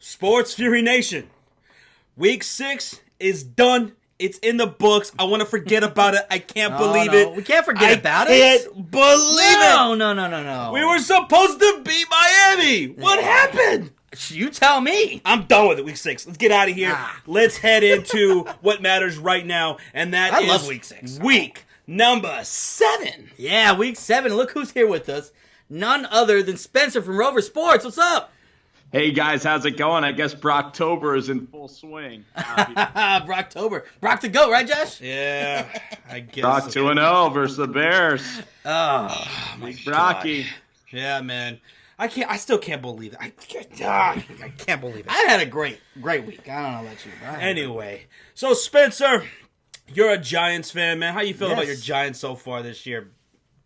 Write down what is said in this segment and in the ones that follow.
Sports Fury Nation, Week 6 is done. It's in the books. I want to forget about it. I can't believe it. We can't forget about it. I can't believe it. No. We were supposed to beat Miami. What happened? You tell me. I'm done with it, Week 6. Let's get out of here. Let's head into what matters right now, and that is love Week 6. Week number 7. Yeah, Week 7. Look who's here with us. None other than Spencer from Rover Sports. What's up? Hey guys, how's it going? I guess Brocktober is in full swing. Brocktober. Brock to go, right, Josh? Yeah, I guess. Brock 2-0 versus the Bears. Oh my Brocky. God. Yeah, man. I still can't believe it. I can't believe it. I had a great week. I don't know about you. But Anyway, so Spencer, you're a Giants fan, man. How you feel about Yes. your Giants so far this year?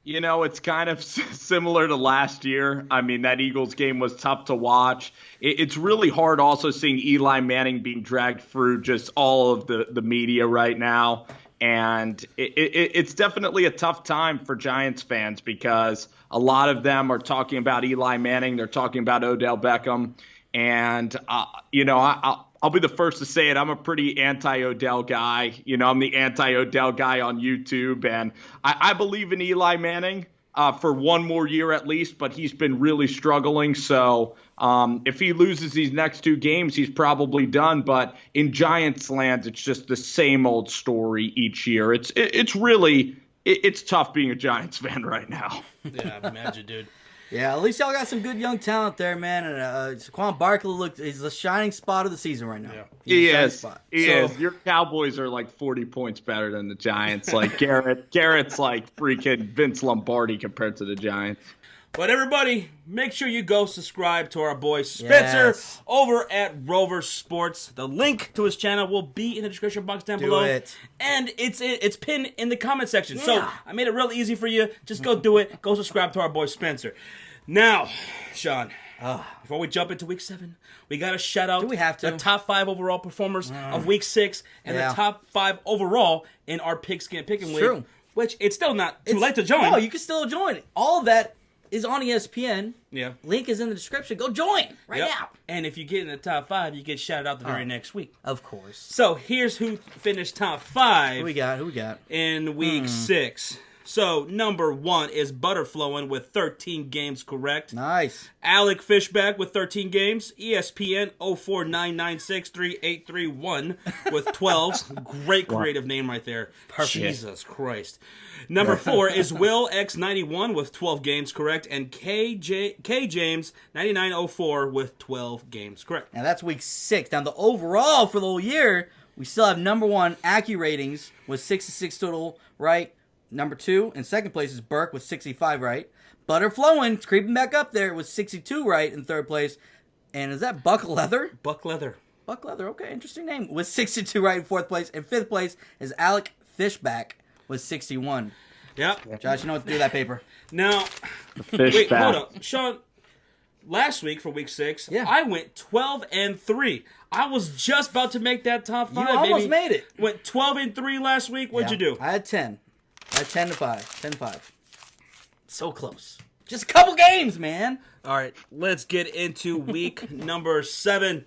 You know, it's kind of similar to last year. I mean, that Eagles game was tough to watch. It's really hard also seeing Eli Manning being dragged through just all of the media right now. And it's definitely a tough time for Giants fans because a lot of them are talking about Eli Manning. They're talking about Odell Beckham. And, I'll be the first to say it. I'm a pretty anti-Odell guy. You know, I'm the anti-Odell guy on YouTube. And I believe in Eli Manning for one more year at least, but he's been really struggling. So if he loses these next 2 games, he's probably done. But in Giants land, it's just the same old story each year. It's really tough being a Giants fan right now. Yeah, imagine, dude. yeah, at least y'all got some good young talent there, man. And Saquon Barkley he's the shining spot of the season right now. Yeah. He is. Your Cowboys are like 40 points better than the Giants. Like Garrett's like freaking Vince Lombardi compared to the Giants. But everybody, make sure you go subscribe to our boy Spencer over at Rover Sports. The link to his channel will be in the description box down below. it. And it's pinned in the comment section. So Yeah. I made it real easy for you. Just go do it. Go subscribe to our boy Spencer. Now, Shawn, before we jump into Week 7, we got to shout out Do we have to? the top 5 overall performers of Week 6 and Yeah. the top 5 overall in our Pigskin Picking League. true. Which it's still not too late to join. No, you can still join. All of that is on ESPN. Yeah. Link is in the description. Go join right Yep. now. And if you get in the top 5, you get shouted out the very next week. Of course. So here's who finished top 5 Who we got? in Week 6. So number 1 is Butterflowin with 13 games correct. Nice. Alec Fishback with 13 games. ESPN 049963831 with 12. Great creative name right there. Perfect. Jesus Christ. Number 4 is Will X91 with 12 games correct. And K James 9904 with 12 games correct. Now that's Week 6. Now the overall for the whole year, we still have number 1 AccuRatings with 66 total right. Number 2 in second place is Burke with 65 right. Butterflowin creeping back up there with 62 right in third place. And is that Buck Leather? Buck Leather. Buck Leather, okay, interesting name. With 62 right in fourth place. And fifth place is Alec Fishback with 61. Yep. Josh, you know what to do with that paper. Now, wait, hold up. Shawn, last week for Week 6, I went 12-3. I was just about to make that top 5. You almost made it. Went 12-3 last week. What'd you do? I had 10. I had 10 to 5. 10-5. So close. Just a couple games, man. All right, let's get into week number 7.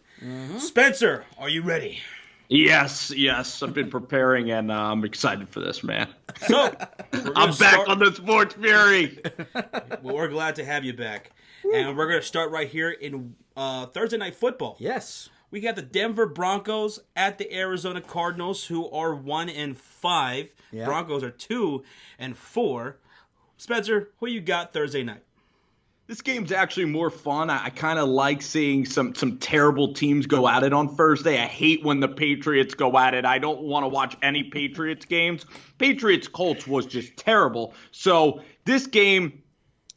Spencer, are you ready? Yes. I've been preparing, and I'm excited for this, man. So, I'm back on the Sports Fury. Well, we're glad to have you back. And we're going to start right here in Thursday Night Football. Yes. We got the Denver Broncos at the Arizona Cardinals, who are 1-5. Yeah. Broncos are 2-4. Spencer, who you got Thursday night? This game's actually more fun. I kind of like seeing some terrible teams go at it on Thursday. I hate when the Patriots go at it. I don't want to watch any Patriots games. Patriots-Colts was just terrible. So this game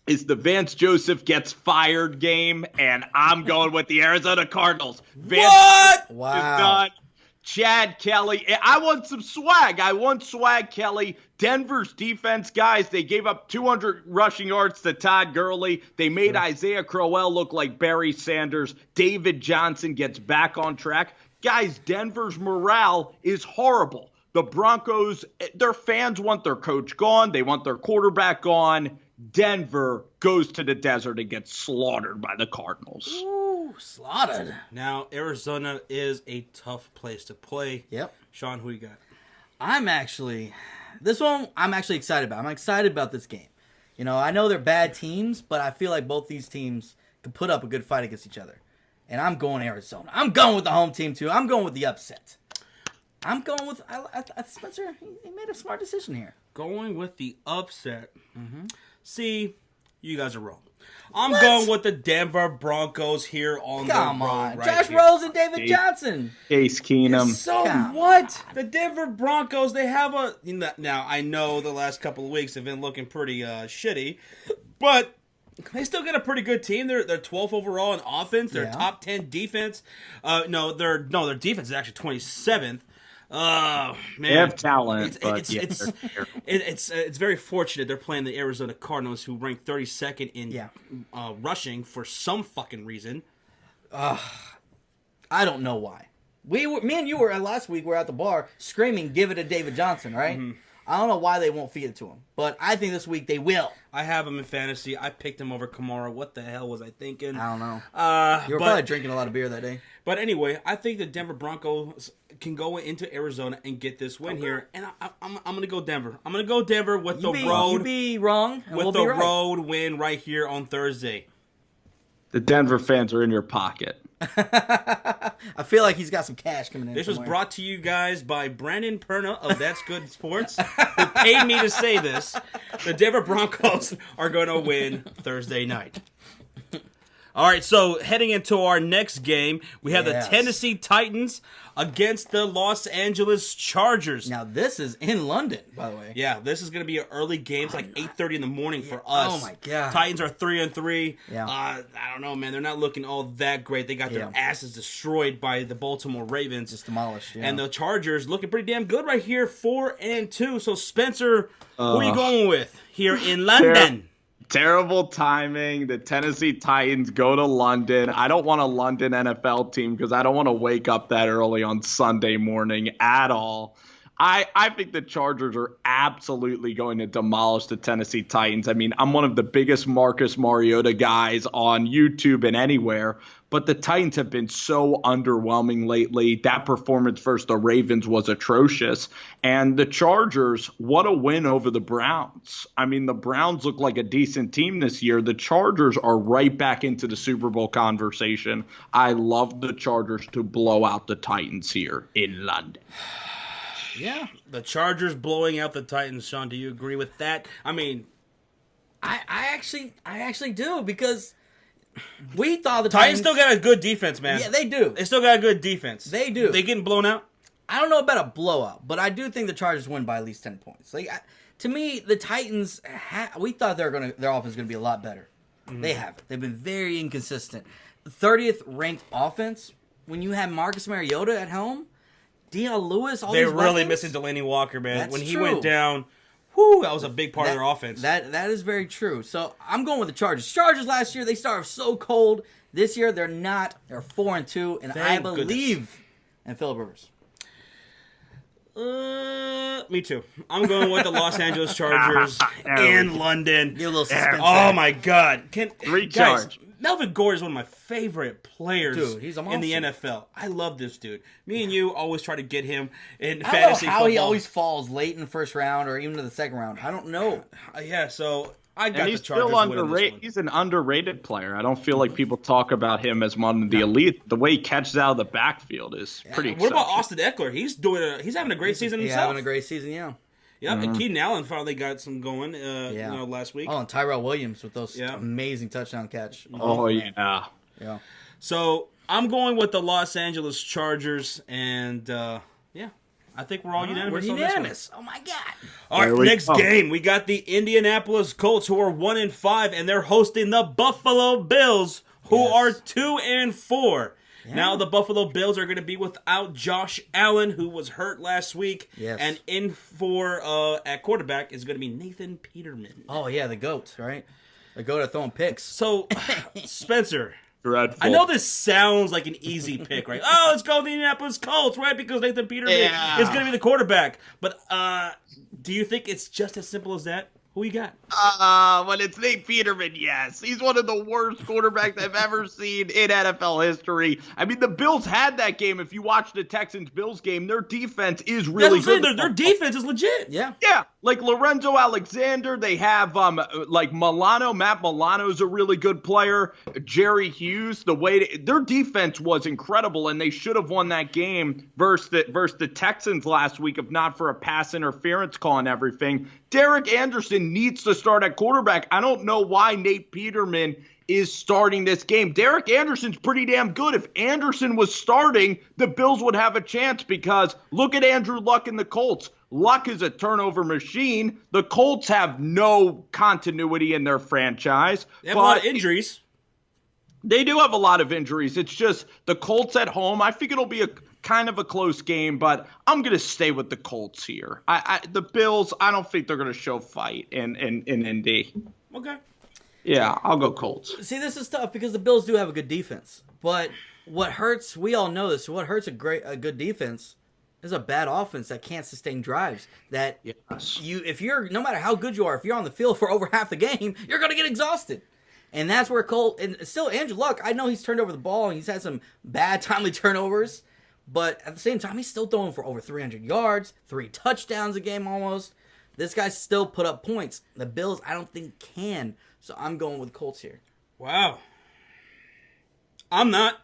is the Vance Joseph gets fired game, and I'm going with the Arizona Cardinals. What? Wow. Is done. Chad Kelly. I want some swag. I want swag, Kelly. Denver's defense, guys, they gave up 200 rushing yards to Todd Gurley. They made Isaiah Crowell look like Barry Sanders. David Johnson gets back on track. Guys, Denver's morale is horrible. The Broncos, their fans want their coach gone. They want their quarterback gone. Denver goes to the desert and gets slaughtered by the Cardinals. Ooh, slaughtered. Now, Arizona is a tough place to play. Yep. Sean, who you got? I'm actually excited about. I'm excited about this game. You know, I know they're bad teams, but I feel like both these teams can put up a good fight against each other. And I'm going Arizona. I'm going with the home team, too. I'm going with the upset. I'm going with Spencer. He made a smart decision here. Going with the upset. Mm-hmm. See, you guys are wrong. I'm going with the Denver Broncos here on the road. Come on. Right Josh here. Rose and David Johnson. Case Keenum. So what? The Denver Broncos, they have a... Now, I know the last couple of weeks have been looking pretty shitty, but they still got a pretty good team. They're 12th overall in offense. They're top 10 defense. Their defense is actually 27th. Man, they have talent, it's very fortunate they're playing the Arizona Cardinals, who ranked 32nd in rushing for some fucking reason. I don't know why. Me and you were last week. We were at the bar screaming, "Give it to David Johnson!" Right? Mm-hmm. I don't know why they won't feed it to him, but I think this week they will. I have him in fantasy. I picked him over Kamara. What the hell was I thinking? I don't know. You were probably drinking a lot of beer that day. But anyway, I think the Denver Broncos can go into Arizona and get this win here, and I'm going to go Denver. I'm going to go Denver with the road. You be wrong, and with we'll the be right. road win right here on Thursday. The Denver fans are in your pocket. I feel like he's got some cash coming in. This was brought to you guys by Brandon Perna of That's Good Sports, who paid me to say this. The Denver Broncos are going to win Thursday night. All right, so heading into our next game, we have the Tennessee Titans against the Los Angeles Chargers. Now, this is in London, by the way. Yeah, this is going to be an early game. It's like 8:30 in the morning for us. Oh, my God. Titans are 3-3. Yeah. I don't know, man. They're not looking all that great. They got their asses destroyed by the Baltimore Ravens. Just demolished, And the Chargers looking pretty damn good right here, 4-2. So, Spencer, who are you going with here in London? Terrible timing. The Tennessee Titans go to London. I don't want a London NFL team because I don't want to wake up that early on Sunday morning at all. I think the Chargers are absolutely going to demolish the Tennessee Titans. I mean, I'm one of the biggest Marcus Mariota guys on YouTube and anywhere, but the Titans have been so underwhelming lately. That performance versus the Ravens was atrocious. And the Chargers, what a win over the Browns. I mean, the Browns look like a decent team this year. The Chargers are right back into the Super Bowl conversation. I love the Chargers to blow out the Titans here in London. Yeah, the Chargers blowing out the Titans. Sean, do you agree with that? I mean, I actually do, because we thought the Titans still got a good defense, man. Yeah, they do. They still got a good defense. They do. They getting blown out? I don't know about a blowout, but I do think the Chargers win by at least 10 points. Like, to me, the Titans, we thought their offense was going to be a lot better. Mm-hmm. They haven't. They've been very inconsistent. 30th ranked offense. When you have Marcus Mariota at home, Deion Lewis, all they're these really weapons, missing Delaney Walker, man. That's when he true. went down, that was a big part of their offense. That is very true. So I'm going with the Chargers. Chargers last year, they started so cold. This year, they're not. They're 4-2, and I believe in Phillip Rivers. Me too. I'm going with the Los Angeles Chargers in London. Get a little suspense. Oh my God! Recharge. Guys, Melvin Gordon is one of my favorite players he's a in the monster. NFL. I love this dude. Me and you always try to get him in I fantasy don't know how football. he always falls late in the first round or even to the second round. I don't know. Yeah, so I got And he's the Chargers still winning this one. He's an underrated player. I don't feel like people talk about him as one of the elite. The way he catches out of the backfield is pretty What about exceptional. Austin Eckler? He's having a great season himself. Yeah, having a great season, yeah. Yep, and Keenan Allen finally got some going last week. Oh, and Tyrell Williams with those amazing touchdown catch. Oh, yeah. Yeah. So I'm going with the Los Angeles Chargers, and I think we're all unanimous. We're on this one. unanimous. Oh my God. All right, next game we got the Indianapolis Colts, who are 1-5, and they're hosting the Buffalo Bills, who are 2-4. Yeah. Now the Buffalo Bills are going to be without Josh Allen, who was hurt last week, and in for at quarterback is going to be Nathan Peterman. Oh yeah, the GOAT, right? The GOAT at throwing picks. So, Spencer. Dreadful. I know this sounds like an easy pick, right? Oh, let's go to the Indianapolis Colts, right? Because Nathan Peterman is going to be the quarterback. But do you think it's just as simple as that? Who you got? When it's Nate Peterman, yes. He's one of the worst quarterbacks I've ever seen in NFL history. I mean, the Bills had that game. If you watch the Texans-Bills game, their defense is really good. Their defense is legit. Yeah. Yeah, like Lorenzo Alexander. They have like Milano. Matt Milano's a really good player. Jerry Hughes. Their defense was incredible, and they should have won that game versus the Texans last week if not for a pass interference call and everything. Derek Anderson needs to start at quarterback. I don't know why Nate Peterman is starting this game. Derek Anderson's pretty damn good. If Anderson was starting, the Bills would have a chance because look at Andrew Luck and the Colts. Luck is a turnover machine. The Colts have no continuity in their franchise. They have a lot of injuries. They do have a lot of injuries. It's just the Colts at home. I think it'll be a kind of a close game, but I'm going to stay with the Colts here. The Bills, I don't think they're going to show fight in Indy. Okay. Yeah, I'll go Colts. See, this is tough because the Bills do have a good defense. But what hurts, we all know this, what hurts a good defense is a bad offense that can't sustain drives. That if you're, no matter how good you are, if you're on the field for over half the game, you're going to get exhausted. And that's where and still Andrew Luck, I know he's turned over the ball and he's had some bad timely turnovers, but at the same time, he's still throwing for over 300 yards, 3 touchdowns a game almost. This guy still put up points. The Bills, I don't think can. So I'm going with Colts here. Wow. I'm not.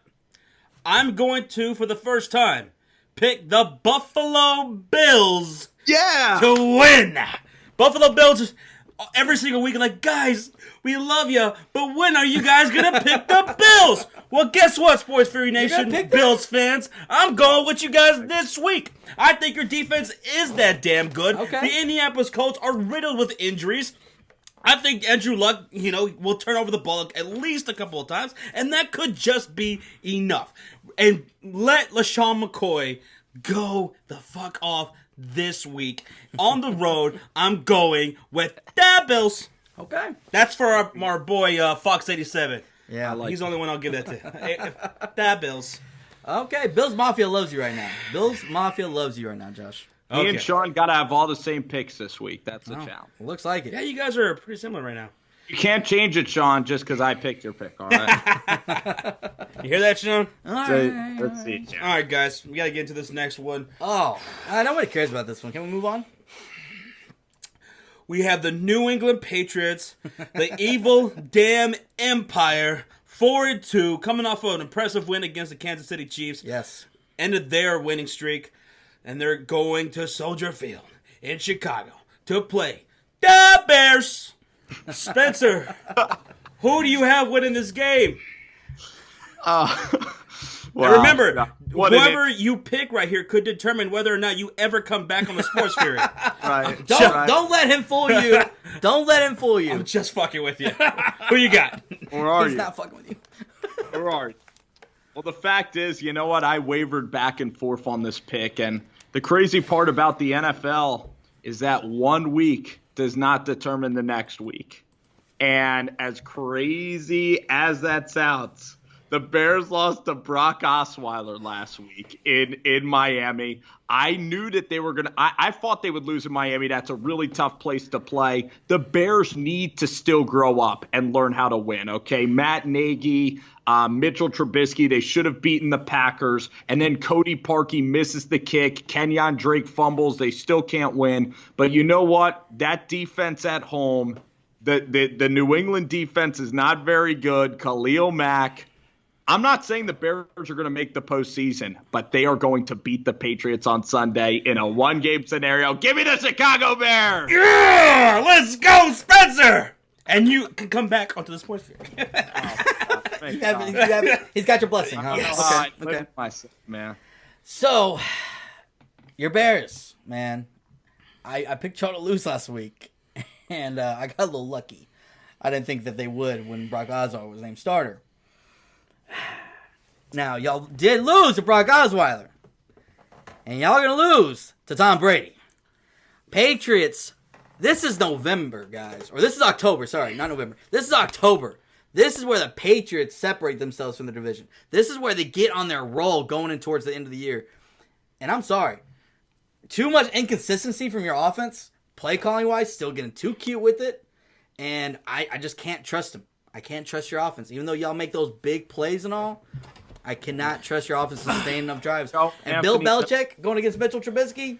I'm going to, for the first time, pick the Buffalo Bills to win. Buffalo Bills every single week are like, guys, we love you, but when are you guys going to pick the Bills? Well, guess what, Sports Fury Nation, Bills fans? I'm going with you guys this week. I think your defense is that damn good. Okay. The Indianapolis Colts are riddled with injuries. I think Andrew Luck, will turn over the ball at least a couple of times, and that could just be enough. And let LaShawn McCoy go the fuck off this week. On the road, I'm going with the Bills. Okay. That's for our boy Fox 87. Yeah, he's the only one I'll give that to. The Bills. Okay, Bills Mafia loves you right now. Bills Mafia loves you right now, Josh. Me and Shawn got to have all the same picks this week. That's the challenge. Looks like it. Yeah, you guys are pretty similar right now. You can't change it, Shawn, just because I picked your pick, all right? You hear that, Shawn? Let's see. All right, guys. We got to get into this next one. Oh, nobody cares about this one. Can we move on? We have the New England Patriots, the evil damn empire, 4-2, coming off of an impressive win against the Kansas City Chiefs. Yes. Ended their winning streak, and they're going to Soldier Field in Chicago to play the Bears. Spencer, who do you have winning this game? Well, and remember, whoever you pick right here could determine whether or not you ever come back on the Sports Fury. Right. Don't let him fool you. Don't let him fool you. I'm just fucking with you. Who you got? Where are He's you? not fucking with you. Where are you? Well, the fact is, you know what? I wavered back and forth on this pick, and the crazy part about the NFL is that 1 week does not determine the next week. And as crazy as that sounds, the Bears lost to Brock Osweiler last week in Miami. I knew that they were going to – I thought they would lose in Miami. That's a really tough place to play. The Bears need to still grow up and learn how to win, okay? Matt Nagy, Mitchell Trubisky, they should have beaten the Packers. And then Cody Parkey misses the kick. Kenyon Drake fumbles. They still can't win. But you know what? That defense at home, the New England defense is not very good. Khalil Mack. I'm not saying the Bears are going to make the postseason, but they are going to beat the Patriots on Sunday in a one-game scenario. Give me the Chicago Bears! Yeah! Let's go, Spencer! And you can come back onto the Sports Fury. He's got your blessing, huh? Yes. Okay. Myself, man. So, your Bears, man. I picked y'all to lose last week, and I got a little lucky. I didn't think that they would when Brock Osweiler was named starter. Now, y'all did lose to Brock Osweiler. And y'all are going to lose to Tom Brady. Patriots, this is November, guys. Or this is October, sorry, not November. This is October. This is where the Patriots separate themselves from the division. This is where they get on their roll going in towards the end of the year. And I'm sorry. Too much inconsistency from your offense play calling wise, still getting too cute with it. And I just can't trust him. I can't trust your offense. Even though y'all make those big plays and all, I cannot trust your offense to sustain enough drives. And Bill Belichick going against Mitchell Trubisky,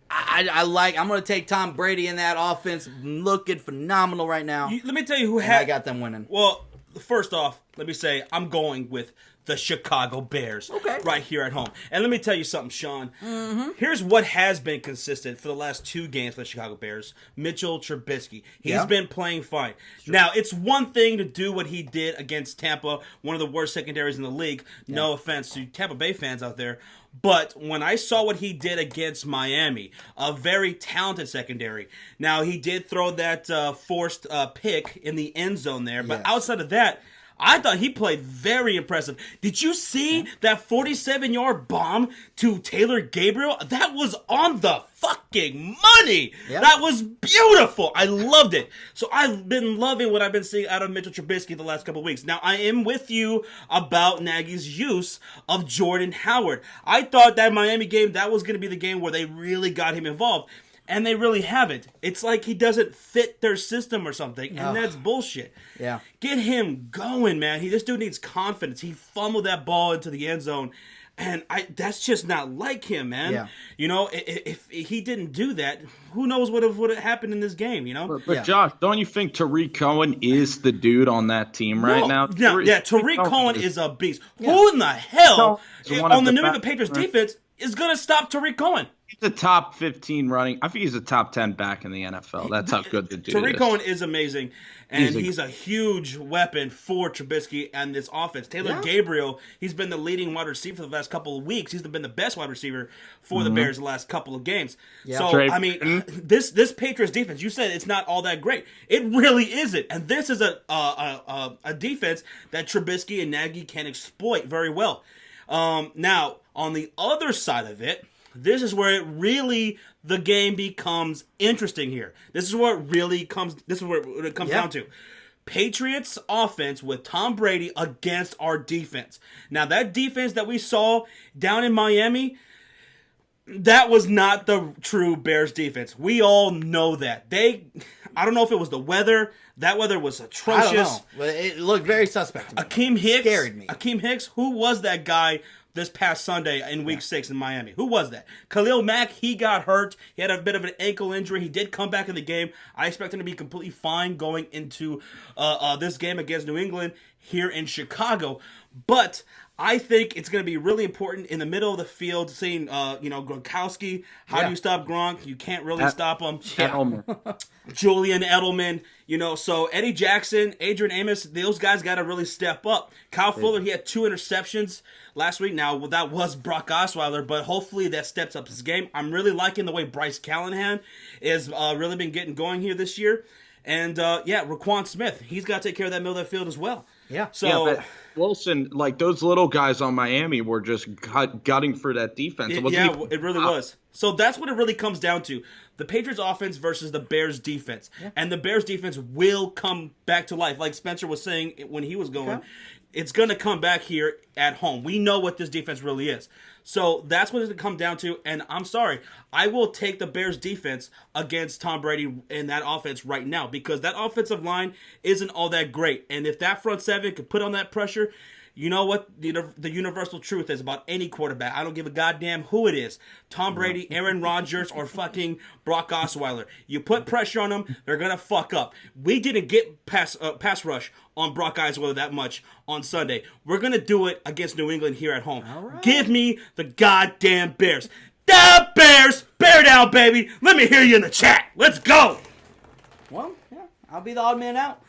I'm going to take Tom Brady in that offense, looking phenomenal right now. Let me tell you I got them winning. Well, first off, let me say I'm going with the Chicago Bears right here at home. And let me tell you something, Shawn. Mm-hmm. Here's what has been consistent for the last 2 games for the Chicago Bears. Mitchell Trubisky. He's been playing fine. Sure. Now, it's one thing to do what he did against Tampa, one of the worst secondaries in the league. Yeah. No offense to Tampa Bay fans out there. But when I saw what he did against Miami, a very talented secondary. Now, he did throw that forced pick in the end zone there. But outside of that, I thought he played very impressive. Did you see that 47-yard bomb to Taylor Gabriel? That was on the fucking money. Yep. That was beautiful. I loved it. So I've been loving what I've been seeing out of Mitchell Trubisky the last couple of weeks. Now, I am with you about Nagy's use of Jordan Howard. I thought that Miami game, that was going to be the game where they really got him involved. And they really haven't. It's like he doesn't fit their system or something, and that's bullshit. Yeah. Get him going, man. This dude needs confidence. He fumbled that ball into the end zone, and that's just not like him, man. Yeah. You know, if he didn't do that, who knows what would have happened in this game, you know? But Josh, don't you think Tariq Cohen is the dude on that team right now? Tariq Cohen is a beast. Yeah. Who in the hell on the New England Patriots defense is going to stop Tariq Cohen? He's a top 15 running. I think he's a top 10 back in the NFL. That's how good the dude is. Tariq Cohen is amazing, and he's a huge weapon for Trubisky and this offense. Taylor Gabriel, he's been the leading wide receiver for the last couple of weeks. He's been the best wide receiver for the Bears the last couple of games. Yeah. So, I mean, this Patriots defense, you said it's not all that great. It really isn't. And this is a defense that Trubisky and Nagy can exploit very well. Now, on the other side of it, this is where the game becomes interesting here. This is where it comes down to. Patriots offense with Tom Brady against our defense. Now, that defense that we saw down in Miami, that was not the true Bears defense. We all know that. I don't know if it was the weather. That weather was atrocious. I don't know. But it looked very suspect to me. Akeem Hicks scared me. Akeem Hicks, who was that guy this past Sunday in Week 6 in Miami? Who was that? Khalil Mack, he got hurt. He had a bit of an ankle injury. He did come back in the game. I expect him to be completely fine going into this game against New England here in Chicago. But I think it's going to be really important in the middle of the field, seeing, Gronkowski. How do you stop Gronk? You can't really stop him. Julian Edelman, so Eddie Jackson, Adrian Amos, those guys got to really step up. Kyle Fuller, he had 2 interceptions last week. Now, that was Brock Osweiler, but hopefully that steps up his game. I'm really liking the way Bryce Callahan is really been getting going here this year. And, Raquan Smith, he's got to take care of that middle of the field as well. Yeah. But Wilson, like those little guys on Miami were just gutting for that defense. It really was. So that's what it really comes down to. The Patriots offense versus the Bears defense. Yeah. And the Bears defense will come back to life. Like Spencer was saying when he was going, it's going to come back here at home. We know what this defense really is. So that's what it's going to come down to. And I'm sorry, I will take the Bears defense against Tom Brady in that offense right now because that offensive line isn't all that great. And if that front seven could put on that pressure, you know what the universal truth is about any quarterback. I don't give a goddamn who it is. Tom Brady, Aaron Rodgers, or fucking Brock Osweiler. You put pressure on them, they're going to fuck up. We didn't get pass rush on Brock Osweiler that much on Sunday. We're going to do it against New England here at home. Right. Give me the goddamn Bears. The Bears! Bear down, baby! Let me hear you in the chat. Let's go! Well, I'll be the odd man out.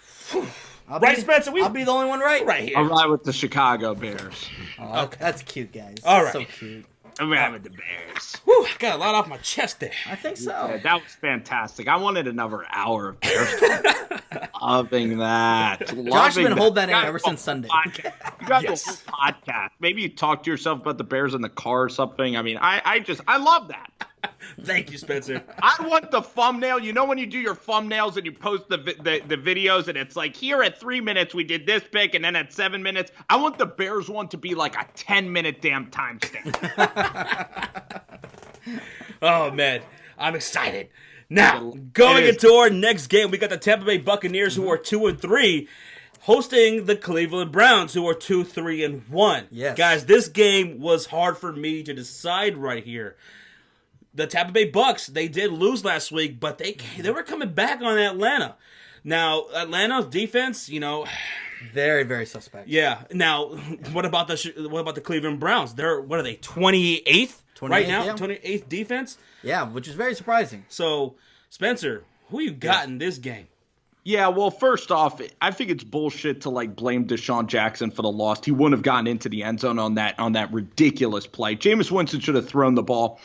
Spencer? I'll be the only one right here. I'll ride with the Chicago Bears. Oh, okay. That's cute, guys. All right. So cute. I'm riding with the Bears. Whew, I got a lot off my chest there. I think so. Yeah, that was fantastic. I wanted another hour of Bears. Loving that. Josh's been holding that in ever since Sunday. You got the whole podcast. Maybe you talk to yourself about the Bears in the car or something. I mean, I love that. Thank you, Spencer. I want the thumbnail. You know when you do your thumbnails and you post the videos and it's like, here at 3 minutes we did this pick and then at 7 minutes. I want the Bears one to be like a 10-minute damn timestamp. Oh, man. I'm excited. Now, going into our next game, we got the Tampa Bay Buccaneers, who are 2-3, hosting the Cleveland Browns, who are 2-3-1. Yes. Guys, this game was hard for me to decide right here. The Tampa Bay Bucks, they did lose last week, but they were coming back on Atlanta. Now, Atlanta's defense, very, very suspect. Yeah. Now, what about the Cleveland Browns? What are they? 28th right now. Yeah. 28th defense. Yeah, which is very surprising. So, Spencer, who you got in this game? Yeah, well, first off, I think it's bullshit to blame Deshaun Jackson for the loss. He wouldn't have gotten into the end zone on that ridiculous play. Jameis Winston should have thrown the ball.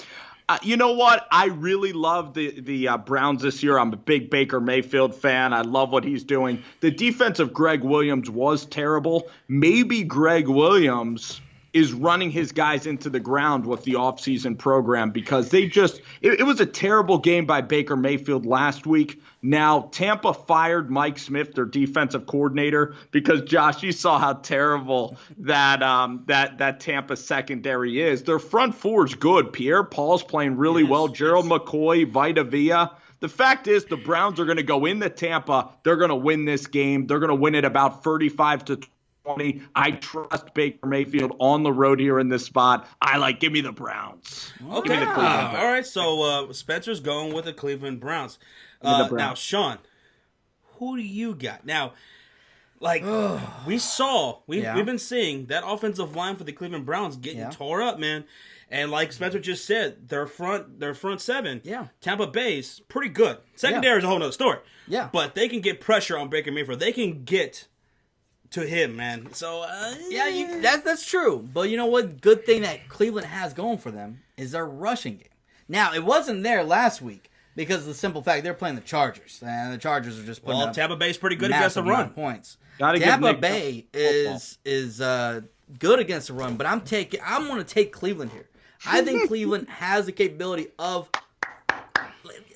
You know what? I really love the Browns this year. I'm a big Baker Mayfield fan. I love what he's doing. The defense of Greg Williams was terrible. Maybe Greg Williams is running his guys into the ground with the offseason program because it was a terrible game by Baker Mayfield last week. Now, Tampa fired Mike Smith, their defensive coordinator, because, Josh, you saw how terrible that Tampa secondary is. Their front four is good. Pierre Paul's playing really well. Gerald McCoy, Vita Vea. The fact is the Browns are going to go into Tampa. They're going to win this game. They're going to win it about 35-20. I trust Baker Mayfield on the road here in this spot. Give me the Browns. Okay. Give me the Cleveland Browns. All right. So Spencer's going with the Cleveland Browns. Now, Shawn, who do you got? Now, we've been seeing that offensive line for the Cleveland Browns getting tore up, man. And like Spencer just said, their front seven, Tampa Bay's pretty good. Secondary is a whole nother story. Yeah. But they can get pressure on Baker Mayfield. They can get to him, man. So that's true. But you know what? Good thing that Cleveland has going for them is their rushing game. Now, it wasn't there last week because of the simple fact they're playing the Chargers, and the Chargers are just putting up Tampa Bay's pretty good against the run. Points. Tampa Bay is good against the run, but I'm going to take Cleveland here. I think Cleveland has the capability of.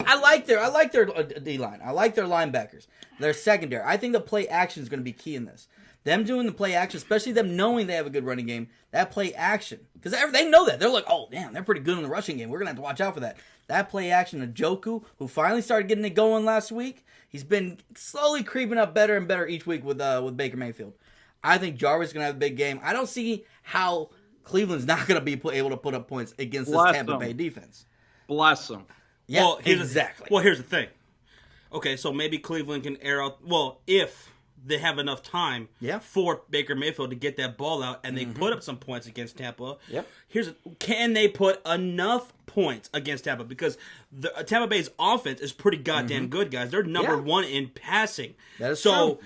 I like their D line. I like their linebackers. Their secondary. I think the play action is going to be key in this. Them doing the play action, especially them knowing they have a good running game, that play action. Because they know that. They're like, oh, damn, they're pretty good in the rushing game. We're going to have to watch out for that. That play action, Njoku, who finally started getting it going last week, he's been slowly creeping up better and better each week with Baker Mayfield. I think Jarvis is going to have a big game. I don't see how Cleveland's not going to be able to put up points against this Tampa Bay defense. Bless them. Yeah, well, exactly. Here's the thing. Okay, so maybe Cleveland can air out. Well, if they have enough time for Baker Mayfield to get that ball out and they put up some points against Tampa. Yep. Can they put enough points against Tampa? Because the Tampa Bay's offense is pretty goddamn good, guys. They're number one in passing. That is true.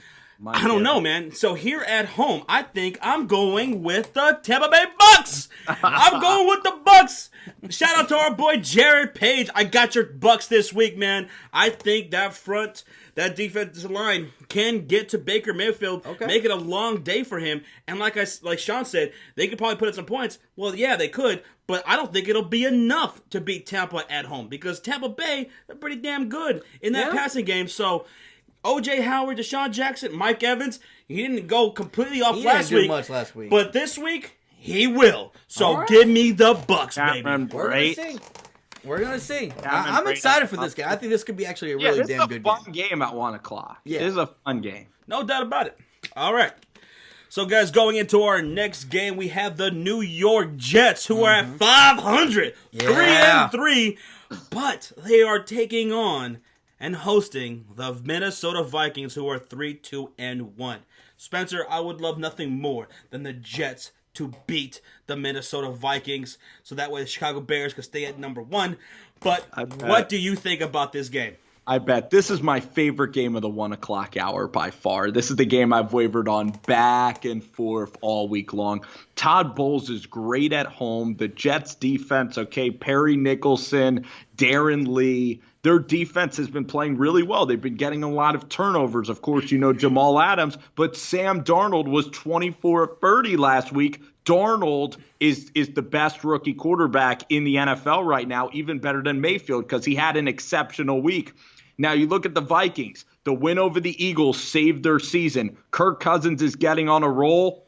I don't know, man. So here at home, I think I'm going with the Tampa Bay Bucks. I'm going with the Bucks. Shout out to our boy Jared Page. I got your Bucks this week, man. I think that defensive line can get to Baker Mayfield, make it a long day for him. And like Shawn said, they could probably put up some points. Well, yeah, they could, but I don't think it'll be enough to beat Tampa at home because Tampa Bay, they're pretty damn good in that passing game. So O.J. Howard, Deshaun Jackson, Mike Evans, he didn't go completely off last week. Much last week. But this week, he will. So give me the Bucks, baby. We're going to see. I'm excited for this game. I think this could be actually a really damn good game. This is a fun game at 1 o'clock. Yeah. This is a fun game. No doubt about it. All right. So, guys, going into our next game, we have the New York Jets, who are at 500, 3-3, but they are taking on and hosting the Minnesota Vikings, who are 3-2-1. Spencer, I would love nothing more than the Jets to beat the Minnesota Vikings, so that way the Chicago Bears could stay at number 1. But what do you think about this game? I bet this is my favorite game of the 1 o'clock hour by far. This is the game I've wavered on back and forth all week long. Todd Bowles is great at home. The Jets defense, Perry Nicholson, Darren Lee, their defense has been playing really well. They've been getting a lot of turnovers. Of course, Jamal Adams, but Sam Darnold was 24-30 last week. Darnold is the best rookie quarterback in the NFL right now, even better than Mayfield because he had an exceptional week. Now, you look at the Vikings. The win over the Eagles saved their season. Kirk Cousins is getting on a roll.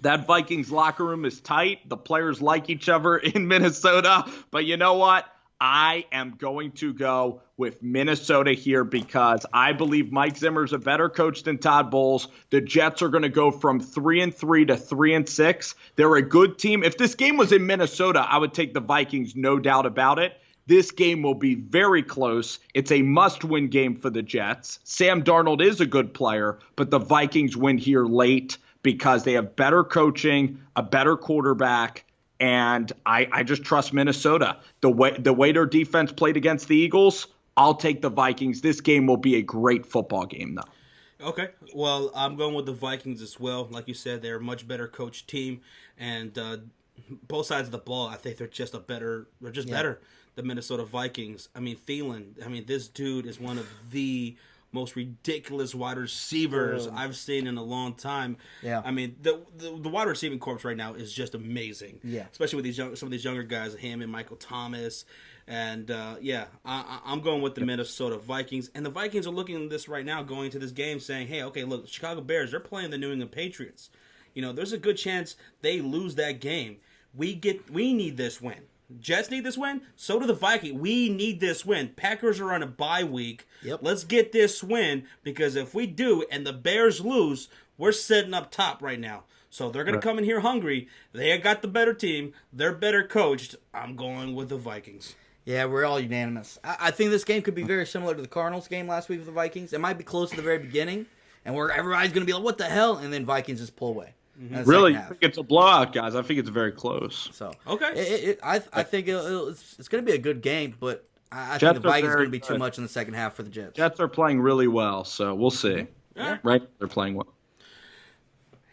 That Vikings locker room is tight. The players like each other in Minnesota. But you know what? I am going to go with Minnesota here because I believe Mike Zimmer's a better coach than Todd Bowles. The Jets are going to go from 3-3 to 3-6. They're a good team. If this game was in Minnesota, I would take the Vikings, no doubt about it. This game will be very close. It's a must-win game for the Jets. Sam Darnold is a good player, but the Vikings win here late because they have better coaching, a better quarterback, and I just trust Minnesota. The way their defense played against the Eagles, I'll take the Vikings. This game will be a great football game, though. Okay, well, I'm going with the Vikings as well. Like you said, they're a much better coached team, and both sides of the ball, I think they're just better. The Minnesota Vikings. I mean, Thielen. This dude is one of the most ridiculous wide receivers I've seen in a long time. Yeah. The wide receiving corps right now is just amazing. Yeah. Especially with some of these younger guys, him and Michael Thomas. And, I'm going with the Minnesota Vikings. And the Vikings are looking at this right now, going into this game, saying, hey, okay, look, Chicago Bears, they're playing the New England Patriots. There's a good chance they lose that game. We need this win. Jets need this win. So do the Vikings. We need this win. Packers are on a bye week. Yep. Let's get this win because if we do and the Bears lose, we're sitting up top right now. So they're going to come in here hungry. They got the better team. They're better coached. I'm going with the Vikings. Yeah, we're all unanimous. I think this game could be very similar to the Cardinals game last week with the Vikings. It might be close to the very beginning, and where everybody's going to be like, what the hell? And then Vikings just pull away. Really? I think it's a blowout, guys. I think it's very close. So okay, I think it's going to be a good game, but I think the Vikings are going to be too much in the second half for the Jets. Jets are playing really well, so we'll see. Yeah. Right? They're playing well.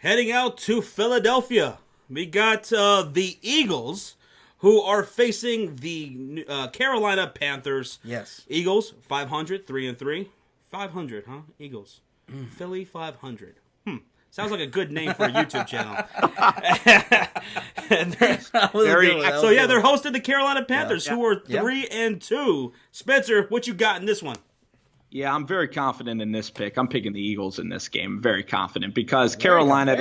Heading out to Philadelphia, we got the Eagles, who are facing the Carolina Panthers. Yes. Eagles 500, 3-3, 500, huh? Eagles, Philly 500. Sounds like a good name for a YouTube channel. They're hosting the Carolina Panthers, who are 3-2. Spencer, what you got in this one? Yeah, I'm very confident in this pick. I'm picking the Eagles in this game. Very confident because Carolina,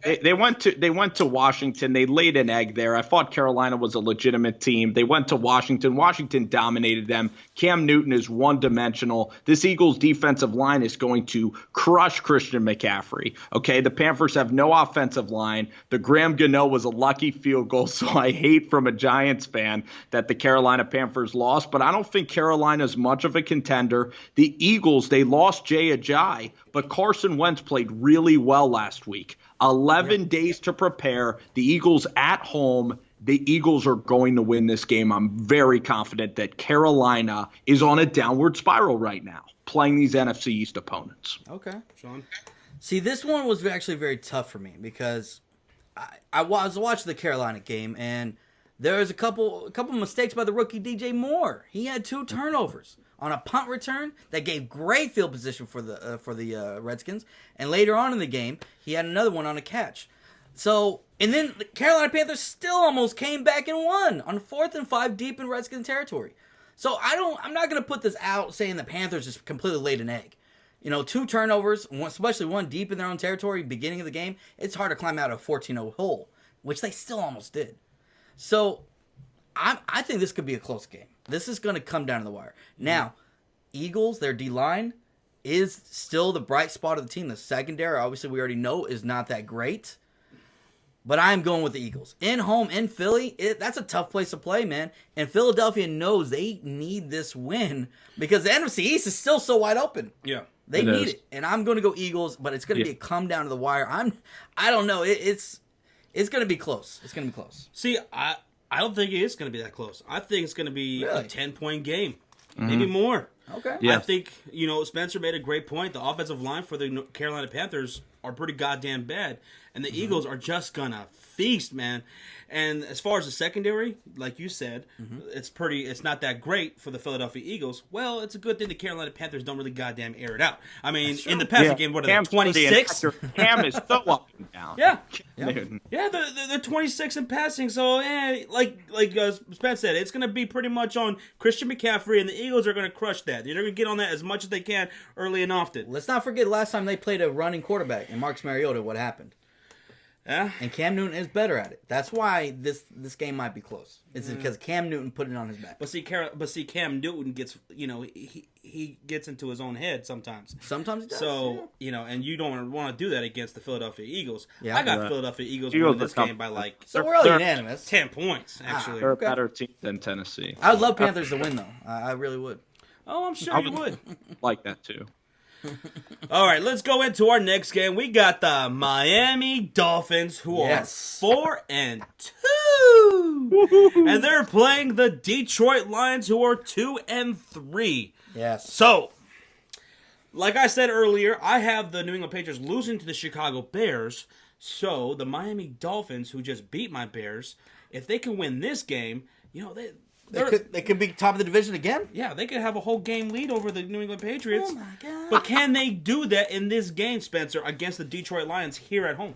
they went to Washington. They laid an egg there. I thought Carolina was a legitimate team. They went to Washington. Washington dominated them. Cam Newton is one-dimensional. This Eagles defensive line is going to crush Christian McCaffrey. Okay, the Panthers have no offensive line. The Graham Gano was a lucky field goal, so I hate from a Giants fan that the Carolina Panthers lost, but I don't think Carolina's much of a contender. The Eagles, they lost Jay Ajayi, but Carson Wentz played really well last week. 11 days to prepare. The Eagles at home. The Eagles are going to win this game. I'm very confident that Carolina is on a downward spiral right now, playing these NFC East opponents. Okay. Shawn? See, this one was actually very tough for me because I was watching the Carolina game, and there was a couple mistakes by the rookie DJ Moore. He had 2 turnovers on a punt return that gave great field position for the Redskins, and later on in the game, he had another one on a catch. So, and then the Carolina Panthers still almost came back and won on 4th and 5 deep in Redskins territory. So I'm not going to put this out saying the Panthers just completely laid an egg. 2 turnovers, especially one deep in their own territory, beginning of the game, it's hard to climb out of a 14-0 hole, which they still almost did. So I think this could be a close game. This is going to come down to the wire. Now, Eagles, their D-line is still the bright spot of the team. The secondary, obviously, we already know is not that great. But I'm going with the Eagles. In Philly, that's a tough place to play, man. And Philadelphia knows they need this win because the NFC East is still so wide open. Yeah. They need it. And I'm going to go Eagles, but it's going to be a come down to the wire. I don't know. It's going to be close. It's going to be close. See, I don't think it is going to be that close. I think it's going to be a 10-point game, Mm-hmm. maybe more. Okay. Yeah. I think, Spencer made a great point. The offensive line for the Carolina Panthers are pretty goddamn bad. And the Eagles are just going to feast, man. And as far as the secondary, like you said, it's not that great for the Philadelphia Eagles. Well, it's a good thing the Carolina Panthers don't really goddamn air it out. I mean, in the passing game, what are they, 26? Cam is so up and down. Yeah. Yeah, they're 26 in passing. So, like Spence said, it's going to be pretty much on Christian McCaffrey, and the Eagles are going to crush that. They're going to get on that as much as they can early and often. Let's not forget last time they played a running quarterback, and Marcus Mariota, what happened? Yeah. And Cam Newton is better at it. That's why this game might be close. It's because Cam Newton put it on his back. But see, Cam Newton gets, he gets into his own head sometimes. Sometimes he does. So, and you don't want to do that against the Philadelphia Eagles. Yeah, I got Philadelphia Eagles winning this game by So we're all unanimous. 10 points, actually. They're a better team than Tennessee. I would love Panthers to win, though. I really would. Oh, I'm sure you would. Like that, too. All right, let's go into our next game. We got the Miami Dolphins, who are 4-2, and they're playing the Detroit Lions, who are 2-3. Yes. So, like I said earlier, I have the New England Patriots losing to the Chicago Bears. So the Miami Dolphins, who just beat my Bears, if they can win this game, They could be top of the division again? Yeah, they could have a whole game lead over the New England Patriots. Oh, my God. But can they do that in this game, Spencer, against the Detroit Lions here at home?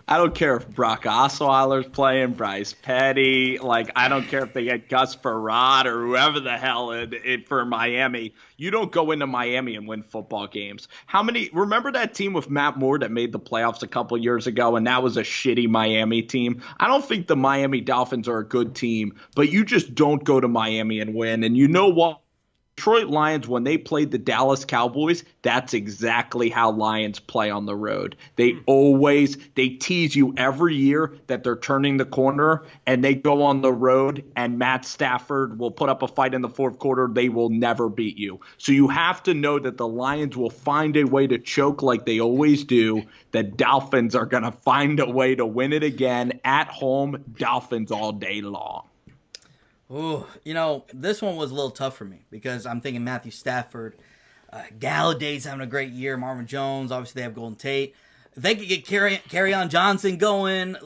I don't care if Brock Osweiler's playing, Bryce Petty. I don't care if they get Gus Farad or whoever the hell for Miami. You don't go into Miami and win football games. Remember that team with Matt Moore that made the playoffs a couple years ago, and that was a shitty Miami team? I don't think the Miami Dolphins are a good team, but you just don't go to Miami and win. And you know what? Detroit Lions, when they played the Dallas Cowboys, that's exactly how Lions play on the road. They tease you every year that they're turning the corner, and they go on the road, and Matt Stafford will put up a fight in the fourth quarter. They will never beat you. So you have to know that the Lions will find a way to choke like they always do. The Dolphins are going to find a way to win it again at home. Dolphins all day long. Ooh, this one was a little tough for me because I'm thinking Matthew Stafford, Galladay's having a great year, Marvin Jones, obviously they have Golden Tate. If they could get Kerryon Johnson going,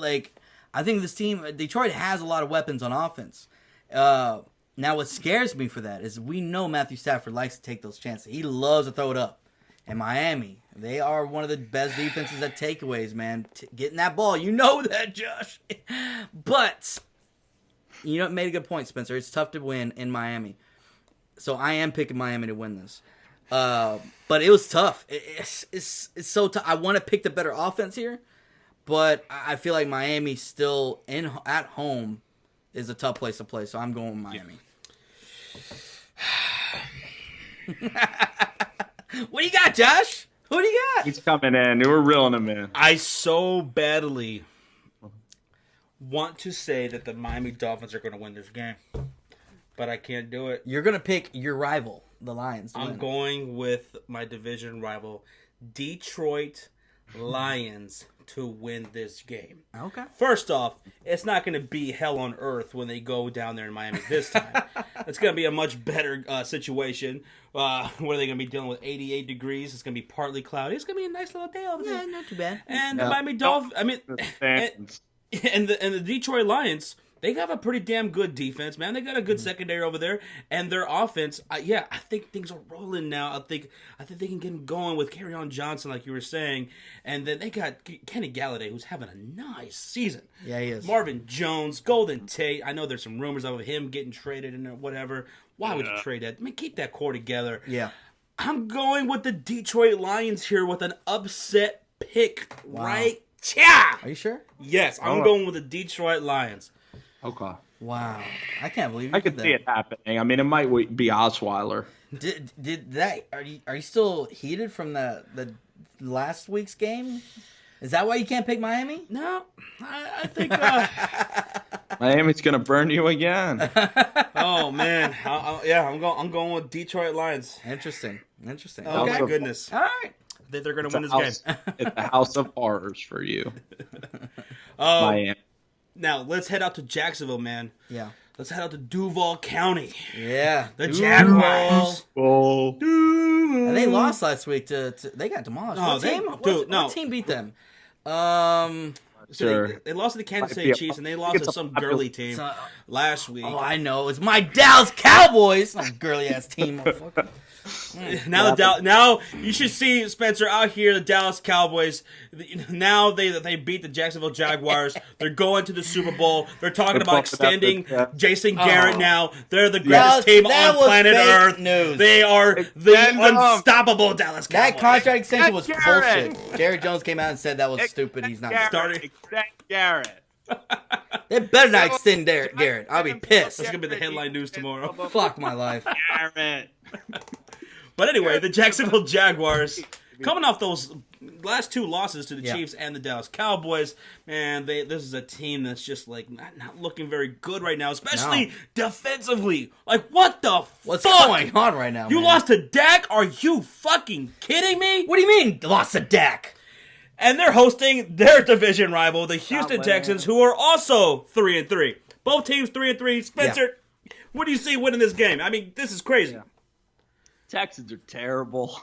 I think this team, Detroit has a lot of weapons on offense. Now what scares me for that is we know Matthew Stafford likes to take those chances. He loves to throw it up. And Miami, they are one of the best defenses at takeaways, man. Getting that ball, you know that, Josh. But you made a good point, Spencer. It's tough to win in Miami. So I am picking Miami to win this. But it was tough. It's so tough. I want to pick the better offense here, but I feel like Miami still at home is a tough place to play. So I'm going with Miami. What do you got, Josh? Who do you got? He's coming in. We're reeling him in. I so badly want to say that the Miami Dolphins are going to win this game, but I can't do it. You're going to pick your rival, the Lions. I'm going with my division rival, Detroit Lions, to win this game. Okay. First off, it's not going to be hell on earth when they go down there in Miami this time. It's going to be a much better situation where they're going to be dealing with 88 degrees. It's going to be partly cloudy. It's going to be a nice little day over there. Yeah, not too bad. And the Miami Dolphins, and the Detroit Lions, they have a pretty damn good defense, man. They got a good secondary over there, and their offense. I think things are rolling now. I think they can get them going with Kerryon Johnson, like you were saying, and then they got Kenny Galladay, who's having a nice season. Yeah, he is. Marvin Jones, Golden Tate. I know there's some rumors of him getting traded and whatever. Why would you trade that? I mean, keep that core together. Yeah. I'm going with the Detroit Lions here with an upset pick. Wow. Right? Yeah. Are you sure? Yes, I'm going with the Detroit Lions. Okay. Wow. I can't believe I could see it happening. I mean, it might be Osweiler. Did that? Are you still heated from the last week's game? Is that why you can't pick Miami? No, I think. Miami's gonna burn you again. Oh man, I'm going with Detroit Lions. Interesting. Oh Okay. my goodness. All right. I think they're gonna win this game. It's a house of horrors for you. Miami. Now let's head out to Jacksonville, man. Yeah. Let's head out to Duval County. Yeah. The Jaguars. Oh. And they lost last week to they got demolished. What team beat them? Sure. They lost to the Kansas City Chiefs, and they lost to some girly team last week. Oh, I know. It's my Dallas Cowboys. Some girly ass team. Now you should see Spencer out here. The Dallas Cowboys. Now they beat the Jacksonville Jaguars. They're going to the Super Bowl. They're talking about extending Jason Garrett. Now they're the greatest team on planet Earth. News. They are the unstoppable Dallas Cowboys. That contract extension was bullshit. Jared Jones came out and said that was stupid. He's not starting. extend Garrett. They better not extend Garrett. I'll be pissed. That's going to be the headline news tomorrow. Fuck my life. Garrett. But anyway, the Jacksonville Jaguars, coming off those last two losses to the Chiefs and the Dallas Cowboys, man, this is a team that's just like not looking very good right now, especially defensively. Like, what the What's fuck? going on right now? You man? lost to Dak? Are you fucking kidding me? What do you mean lost to Dak? And they're hosting their division rival, the Houston Texans, who are also 3-3. Both teams 3-3. Spencer, what do you see winning this game? I mean, this is crazy. Yeah. Texans are terrible.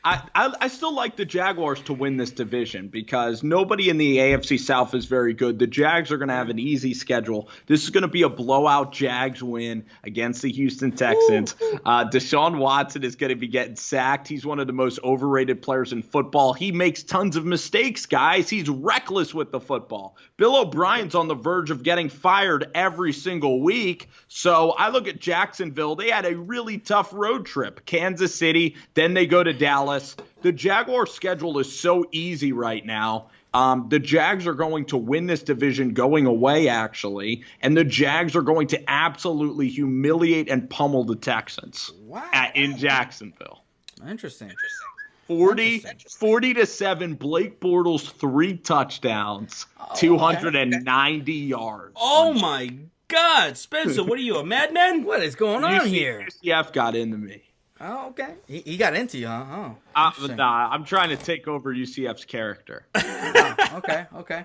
I still like the Jaguars to win this division because nobody in the AFC South is very good. The Jags are going to have an easy schedule. This is going to be a blowout Jags win against the Houston Texans. Deshaun Watson is going to be getting sacked. He's one of the most overrated players in football. He makes tons of mistakes, guys. He's reckless with the football. Bill O'Brien's on the verge of getting fired every single week. So I look at Jacksonville. They had a really tough road trip. Kansas City, then they go to Dallas. The Jaguars' schedule is so easy right now. The Jags are going to win this division going away, actually, and the Jags are going to absolutely humiliate and pummel the Texans in Jacksonville. Interesting. 40-7, Blake Bortles 3 touchdowns, 290 yards. Oh, my God. Spencer, what are you, a madman? What is going on here? UCF got into me. Oh, okay. He got into you, huh? Oh, nah, I'm trying to take over UCF's character. Okay.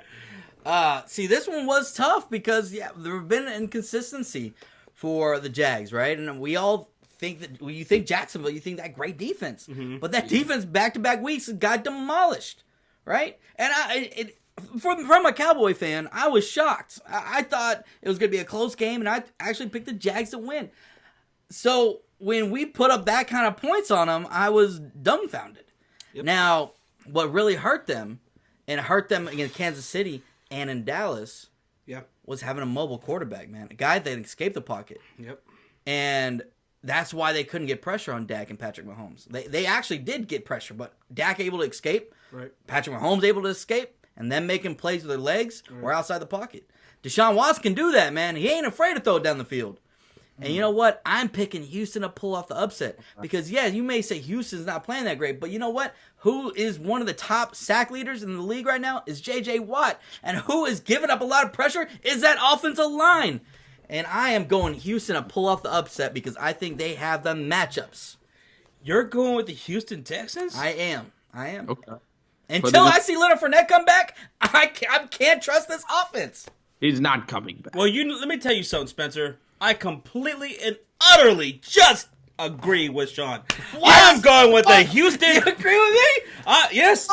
See, this one was tough because, there have been inconsistency for the Jags, right? And we all think that when you think Jacksonville, you think that great defense. Mm-hmm. But that defense back-to-back weeks got demolished, right? And from a Cowboy fan, I was shocked. I thought it was going to be a close game, and I actually picked the Jags to win. So when we put up that kind of points on them, I was dumbfounded. Yep. Now, what really hurt them, and hurt them against Kansas City and in Dallas, was having a mobile quarterback, man. A guy that escaped the pocket. Yep. And that's why they couldn't get pressure on Dak and Patrick Mahomes. They actually did get pressure, but Dak able to escape, Patrick Mahomes able to escape, and them making plays with their legs or outside the pocket. Deshaun Watson can do that, man. He ain't afraid to throw it down the field. And you know what? I'm picking Houston to pull off the upset. Because, you may say Houston's not playing that great, but you know what? Who is one of the top sack leaders in the league right now is J.J. Watt. And who is giving up a lot of pressure is that offensive line. And I am going Houston to pull off the upset because I think they have the matchups. You're going with the Houston Texans? I am. Okay. Until I see Leonard Fournette come back, I can't trust this offense. He's not coming back. Well, let me tell you something, Spencer. I completely and utterly just agree with Shawn. I'm going with the Houston. You agree with me? Yes.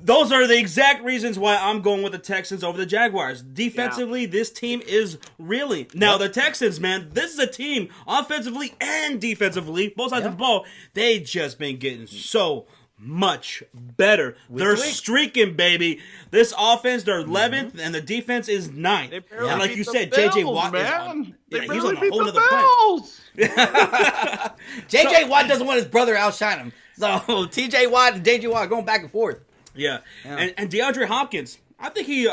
Those are the exact reasons why I'm going with the Texans over the Jaguars. Defensively, this team is reeling. Now, the Texans, man, this is a team, offensively and defensively, both sides of the ball, they just been getting so much better. They're streaking, baby. This offense, they're 11th, and the defense is 9th. And like you said, J.J. Watt is on. He's on a whole other planet. J.J. Watt doesn't want his brother to outshine him. So T.J. Watt and J.J. Watt are going back and forth. Yeah. And DeAndre Hopkins, I think he,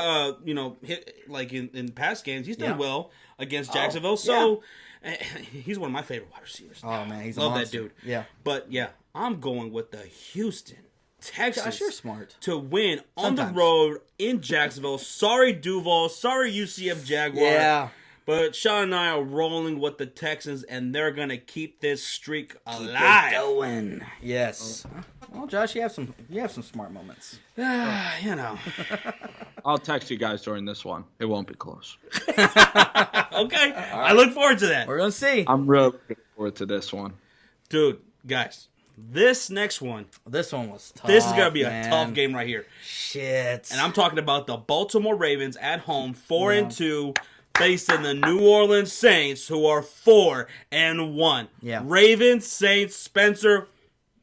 hit like in past games, he's done well against Jacksonville. So he's one of my favorite wide receivers. Oh man, he's love a that dude. Yeah, but I'm going with the Houston Texans. Josh, you're smart. To win on the road in Jacksonville. Sorry Duval, sorry UCF Jaguar. Yeah. But Shawn and I are rolling with the Texans, and they're gonna keep this streak alive. Keep it going. Yes. Well, Josh, you have some smart moments. I'll text you guys during this one. It won't be close. Okay. I look forward to that. We're gonna see. I'm really looking forward to this one. Dude, guys, this next one. This one was tough. This is gonna be a tough game right here. Shit. And I'm talking about the Baltimore Ravens at home, 4-2. Facing the New Orleans Saints, who are 4-1. Yeah. Ravens, Saints, Spencer,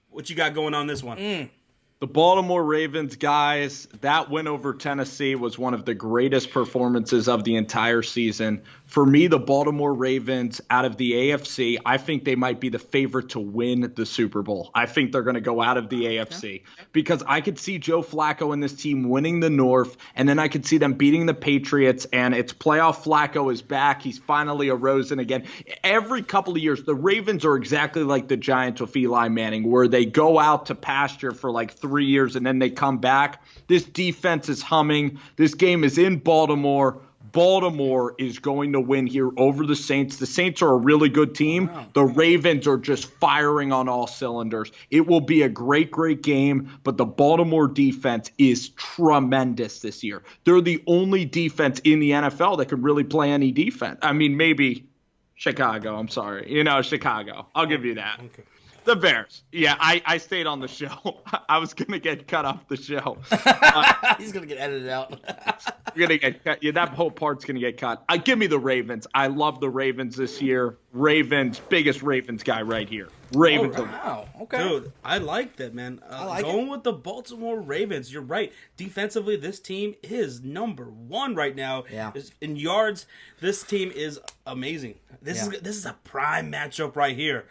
what you got going on this one? The Baltimore Ravens, guys, that win over Tennessee was one of the greatest performances of the entire season. For me, the Baltimore Ravens out of the AFC, I think they might be the favorite to win the Super Bowl. I think they're going to go out of the AFC because I could see Joe Flacco and this team winning the North, and then I could see them beating the Patriots, and it's playoff Flacco is back. He's finally arisen again. Every couple of years, the Ravens are exactly like the Giants with Eli Manning, where they go out to pasture for like 3 years and then they come back. This defense is humming. This game is in Baltimore. Baltimore is going to win here over the Saints. The Saints are a really good team. Wow. The Ravens are just firing on all cylinders. It will be a great, great game, but the Baltimore defense is tremendous this year. They're the only defense in the NFL that can really play any defense. I mean, maybe Chicago. I'm sorry. Chicago. I'll give you that. Okay. The Bears. Yeah, I stayed on the show. I was going to get cut off the show. He's going to get edited out. You're going to get cut. Yeah, that whole part's going to get cut. Give me the Ravens. I love the Ravens this year. Ravens, biggest Ravens guy right here. Ravens. Oh, wow. Okay. Dude, I like that, man. Going with the Baltimore Ravens. You're right. Defensively, this team is number one right now. Yeah. In yards, this team is amazing. This is a prime matchup right here.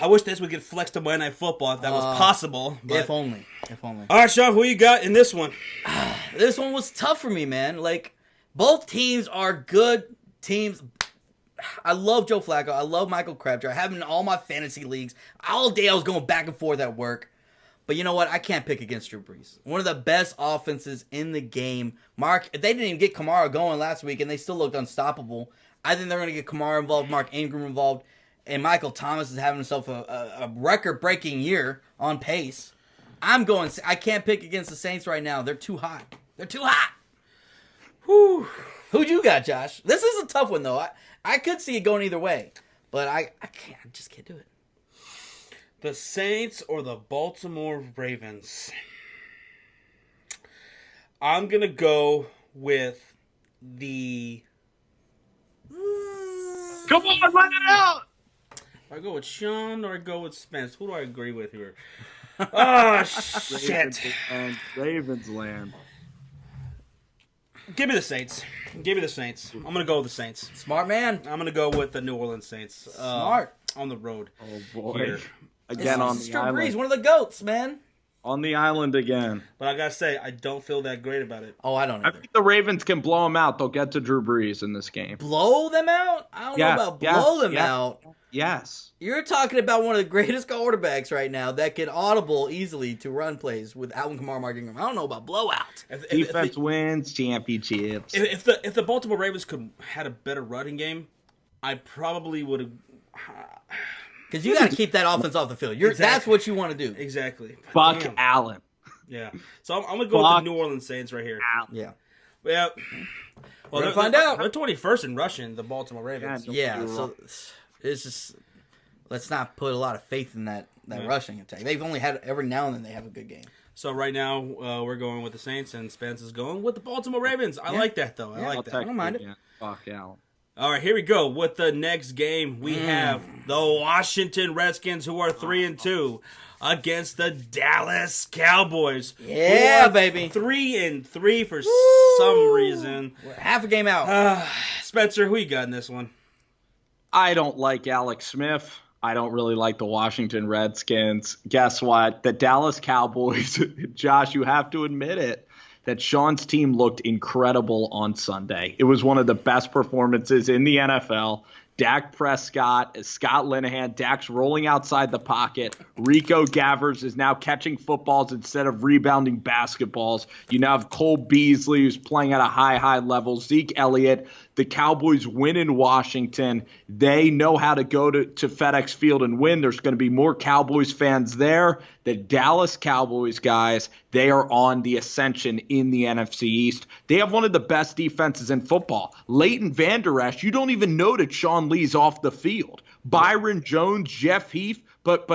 I wish this would get flexed to Monday Night Football if that was possible. But... If only. All right, Shawn, who you got in this one? This one was tough for me, man. Like, both teams are good teams. I love Joe Flacco. I love Michael Crabtree. I have him in all my fantasy leagues. All day I was going back and forth at work. But you know what? I can't pick against Drew Brees. One of the best offenses in the game. Mark, they didn't even get Kamara going last week, and they still looked unstoppable. I think they're going to get Kamara involved, Mark Ingram involved. And Michael Thomas is having himself a record-breaking year on pace. I can't pick against the Saints right now. They're too hot. Whew. Who'd you got, Josh? This is a tough one, though. I could see it going either way. But I just can't do it. The Saints or the Baltimore Ravens? I'm going to go with the... Come on, let it out! I go with Shawn or I go with Spence? Who do I agree with here? Oh, shit. Ravens land. Give me the Saints. I'm going to go with the Saints. Smart man. I'm going to go with the New Orleans Saints. Smart. On the road. Oh, boy. Here. Again on the island. Brees, one of the GOATs, man. On the island again. But I got to say, I don't feel that great about it. Oh, I don't either. I think the Ravens can blow them out. They'll get to Drew Brees in this game. Blow them out? I don't know about blow them out. Yes. You're talking about one of the greatest quarterbacks right now that can audible easily to run plays with Alvin Kamara, Mark Ingram. I don't know about blowout. Defense wins championships. If the Baltimore Ravens had a better running game, I probably would have. Because you got to keep that offense off the field. That's what you want to do. Exactly. Fuck Allen. Yeah. So I'm going to go with the New Orleans Saints right here. Yeah. Yeah. Well, we're find out. They're 21st in rushing, the Baltimore Ravens. Yeah. So it's just let's not put a lot of faith in that rushing attack. They've only had every now and then they have a good game. So right now we're going with the Saints and Spence is going with the Baltimore Ravens. I like that though. I like that. I don't mind it. Yeah. Fuck Allen. All right, here we go. With the next game, we have the Washington Redskins, who are 3-2, against the Dallas Cowboys. Yeah, baby. 3-3 for some reason. We're half a game out. Spencer, who you got in this one? I don't like Alex Smith. I don't really like the Washington Redskins. Guess what? The Dallas Cowboys, Josh, you have to admit it, that Shawn's team looked incredible on Sunday. It was one of the best performances in the NFL. Dak Prescott, Scott Linehan, Dak's rolling outside the pocket. Rico Gavers is now catching footballs instead of rebounding basketballs. You now have Cole Beasley, who's playing at a high level. Zeke Elliott. The Cowboys win in Washington. They know how to go to FedEx Field and win. There's going to be more Cowboys fans there. The Dallas Cowboys, guys, they are on the ascension in the NFC East. They have one of the best defenses in football. Leighton Vander Esch, you don't even know that Sean Lee's off the field. Byron Jones, Jeff Heath, but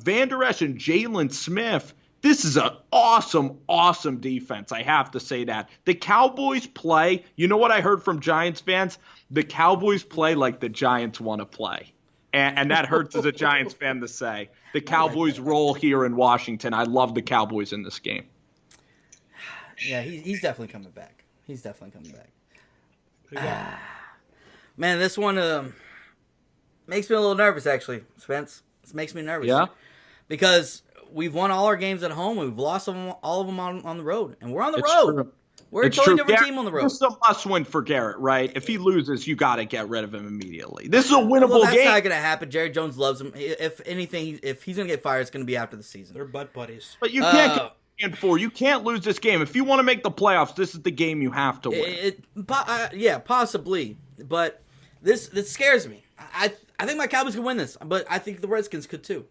Vander Esch and Jalen Smith, this is an awesome defense. I have to say that. The Cowboys play, you know what I heard from Giants fans? The Cowboys play like the Giants want to play. And that hurts as a Giants fan to say. The Cowboys roll here in Washington. I love the Cowboys in this game. Yeah, he's definitely coming back. Man, this one makes me a little nervous, actually, Spence. This makes me nervous. Yeah? Because we've won all our games at home. We've lost all of them on the road. And we're on the It's road. true. We're a It's totally true. different team on the road. This is a must-win for Garrett, right? If he loses, you got to get rid of him immediately. This is a Well, winnable that's game. not going to happen. Jerry Jones loves him. If anything, if he's going to get fired, it's going to be after the season. They're butt buddies. But you can't get 4. You can't lose this game. If you want to make the playoffs, this is the game you have to win. Yeah, possibly. But this scares me. I think my Cowboys can win this, but I think the Redskins could too.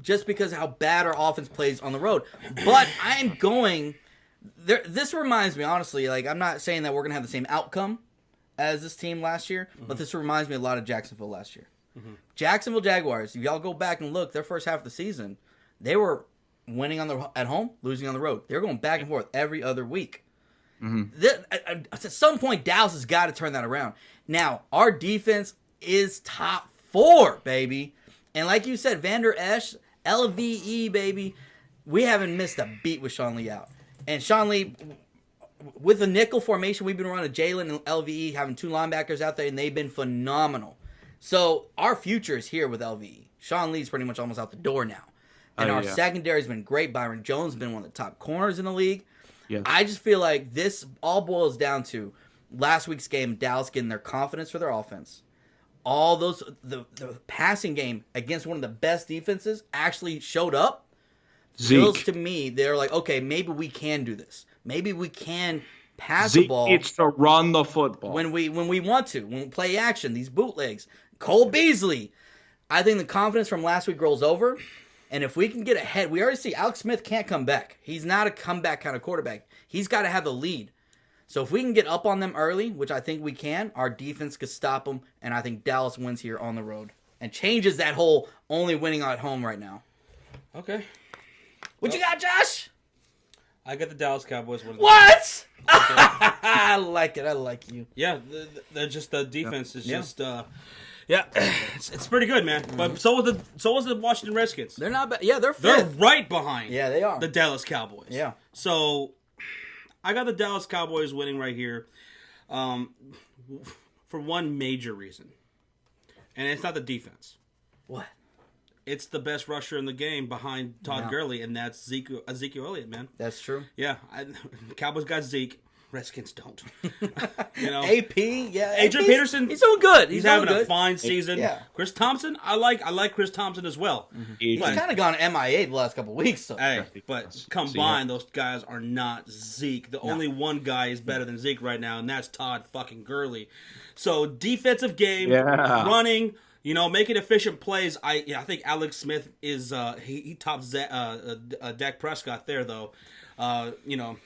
Just because of how bad our offense plays on the road. But I am going... This reminds me, honestly, like, I'm not saying that we're going to have the same outcome as this team last year, but this reminds me a lot of Jacksonville last year. Jacksonville Jaguars, if y'all go back and look, their first half of the season, they were winning at home, losing on the road. They were going back and forth every other week. At some point, Dallas has got to turn that around. Now, our defense is top 4, baby. And like you said, Vander Esch, LVE, baby, we haven't missed a beat with Shawn Lee out. And Shawn Lee, with the nickel formation, we've been running Jalen and LVE, having 2 linebackers out there, and they've been phenomenal. So our future is here with LVE. Shawn Lee's pretty much almost out the door now. And our secondary has been great. Byron Jones has been one of the top corners in the league. Yes. I just feel like this all boils down to last week's game, Dallas getting their confidence for their offense. All those, the passing game against one of the best defenses actually showed up. Feels to me, they're like, okay, maybe we can do this. Maybe we can pass the ball. It's to run the football. When we want to. When we play action, these bootlegs. Cole Beasley. I think the confidence from last week rolls over. And if we can get ahead, we already see Alex Smith can't come back. He's not a comeback kind of quarterback. He's got to have the lead. So if we can get up on them early, which I think we can, our defense could stop them. And I think Dallas wins here on the road. And changes that whole only winning at home right now. Okay. What you got, Josh? I got the Dallas Cowboys winning. What? I like it. I like you. Yeah, they're just the defense is just it's pretty good, man. But so was the Washington Redskins. They're not bad. Yeah, they're They're fifth. right behind. Yeah, they are. The Dallas Cowboys. Yeah. So I got the Dallas Cowboys winning right here, for one major reason, and it's not the defense. What? It's the best rusher in the game behind Todd Gurley, and that's Ezekiel Elliott, man. That's true. Yeah, Cowboys got Zeke. Redskins don't. AP, yeah. Adrian Peterson, he's doing good. He's having a fine season. Yeah. Chris Thompson, I like Chris Thompson as well. He's kind of gone MIA the last couple of weeks. So. Hey, but combined, those guys are not Zeke. The only one guy is better than Zeke right now, and that's Todd fucking Gurley. So defensive game, running. Making efficient plays. I think Alex Smith is he tops Dak Prescott there though.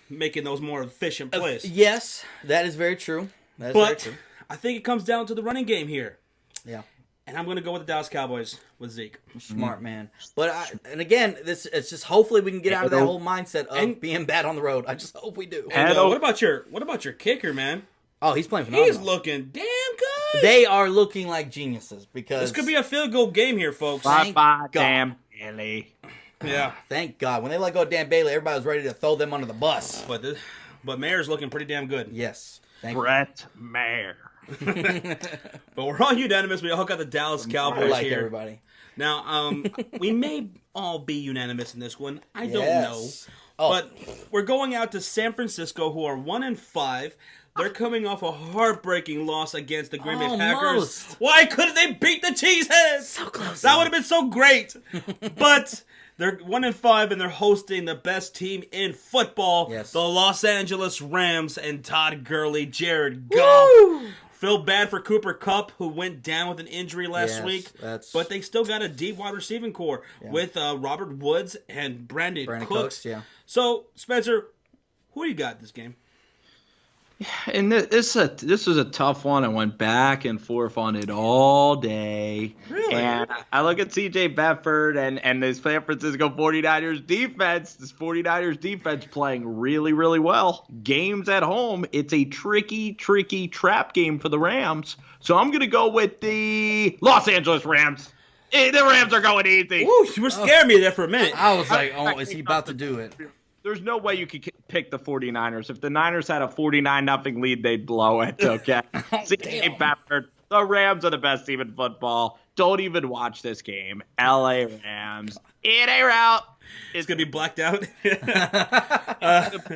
Making those more efficient plays. Yes, that is very true. Very true. I think it comes down to the running game here. Yeah. And I'm going to go with the Dallas Cowboys with Zeke. Smart man. But again, it's just hopefully we can get out of that whole mindset of being bad on the road. I just hope we do. And, what about your kicker, man? Oh, he's playing phenomenal. He's looking damn good. They are looking like geniuses because this could be a field goal game here, folks. Bye, damn Bailey. Yeah. Thank God. When they let go of Dan Bailey, everybody was ready to throw them under the bus. But Mayer's looking pretty damn good. Yes. Brett Mayer. But we're all unanimous. We all got the Dallas Cowboys like here. Everybody. Now, we may all be unanimous in this one. I don't know. But we're going out to San Francisco, who are 1-5. They're coming off a heartbreaking loss against the Green Bay Packers. Why couldn't they beat the Cheeseheads? So close. That would have been so great. But they're 1-5, and they're hosting the best team in football, the Los Angeles Rams, and Todd Gurley, Jared Goff. Woo! Feel bad for Cooper Kupp, who went down with an injury last week. But they still got a deep wide receiving core with Robert Woods and Brandon Cooks. So, Spencer, who do you got this game? And this was a tough one. I went back and forth on it all day. Really? And I look at C.J. Beathard and this San Francisco 49ers defense. This 49ers defense playing really, really well. Games at home, it's a tricky trap game for the Rams. So I'm going to go with the Los Angeles Rams. The Rams are going easy. Woo, you were scaring me there for a minute. I was like, oh, is he about to do it? There's no way you could pick the 49ers. If the Niners had a 49-0 lead, they'd blow it, okay? C.J. Beathard, the Rams are the best team in football. Don't even watch this game. L.A. Rams. In a route. It's going to be blacked out.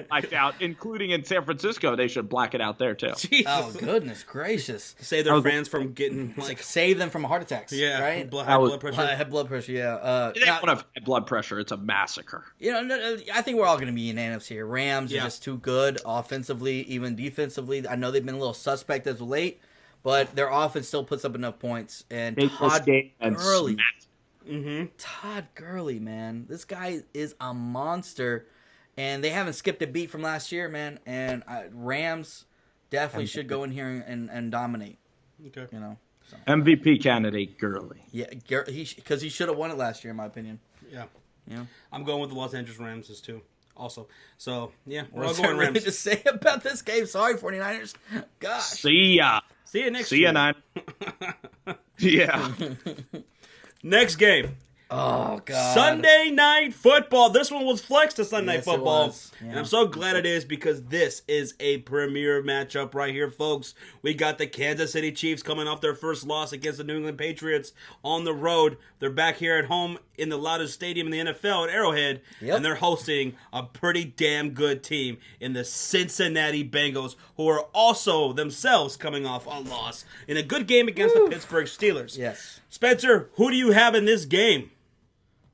Blacked out, including in San Francisco. They should black it out there, too. Jesus. Oh, goodness gracious. Save their fans from getting, like... Save them from heart attacks. Yeah. Right? High blood pressure. High blood pressure, yeah. They don't have high blood pressure. It's a massacre. I think we're all going to be unanimous here. Rams are just too good offensively, even defensively. I know they've been a little suspect as of late, but their offense still puts up enough points. And Todd Gurley... Todd Gurley, man. This guy is a monster. And they haven't skipped a beat from last year, man. And Rams definitely should go in here and dominate. Okay. You know. So. MVP candidate, Gurley. Yeah, because he should have won it last year, in my opinion. Yeah. Yeah. I'm going with the Los Angeles Rams too. Also. So, yeah. We're all What's going there Rams. really to say about this game? Sorry, 49ers. Gosh. See ya. See you next See ya, Nine. Yeah. Next game. Oh, God. Sunday Night Football. This one was flexed to Sunday Night Football. Yeah. And I'm so glad it is because this is a premier matchup right here, folks. We got the Kansas City Chiefs coming off their first loss against the New England Patriots on the road. They're back here at home in the loudest stadium in the NFL at Arrowhead. Yep. And they're hosting a pretty damn good team in the Cincinnati Bengals, who are also themselves coming off a loss in a good game against the Pittsburgh Steelers. Yes. Spencer, who do you have in this game?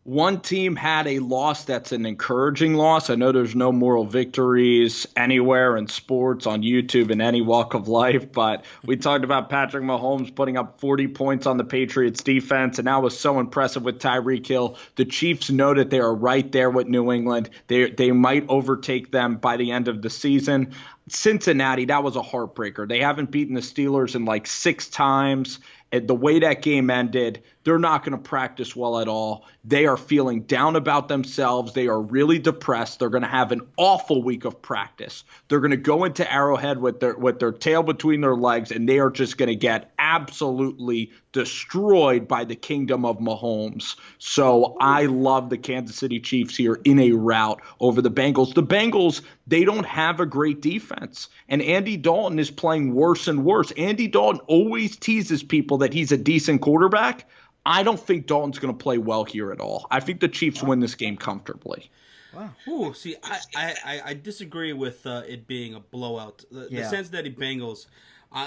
One team had a loss that's an encouraging loss. I know there's no moral victories anywhere in sports, on YouTube, in any walk of life, but we talked about Patrick Mahomes putting up 40 points on the Patriots defense, and that was so impressive with Tyreek Hill. The Chiefs know that they are right there with New England. They might overtake them by the end of the season. Cincinnati, that was a heartbreaker. They haven't beaten the Steelers in like 6 times. And the way that game ended, they're not going to practice well at all. They are feeling down about themselves. They are really depressed. They're going to have an awful week of practice. They're going to go into Arrowhead with their tail between their legs, and they are just going to get absolutely destroyed by the kingdom of Mahomes. So I love the Kansas City Chiefs here in a rout over the Bengals. The Bengals, they don't have a great defense, and Andy Dalton is playing worse and worse. Andy Dalton always teases people that he's a decent quarterback. I don't think Dalton's going to play well here at all. I think the Chiefs win this game comfortably. Wow. Ooh, see, I disagree with it being a blowout. The Cincinnati Bengals,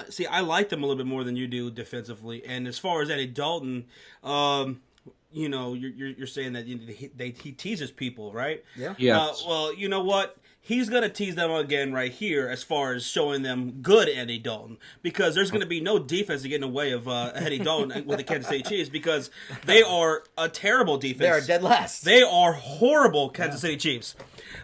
see, I like them a little bit more than you do defensively. And as far as Andy Dalton, you know, you're saying that he teases people, right? Yeah. Yes. Well, you know what? He's going to tease them again right here as far as showing them good Andy Dalton, because there's going to be no defense to get in the way of Andy Dalton with the Kansas City Chiefs, because they are a terrible defense. They are dead last. They are horrible Kansas City Chiefs.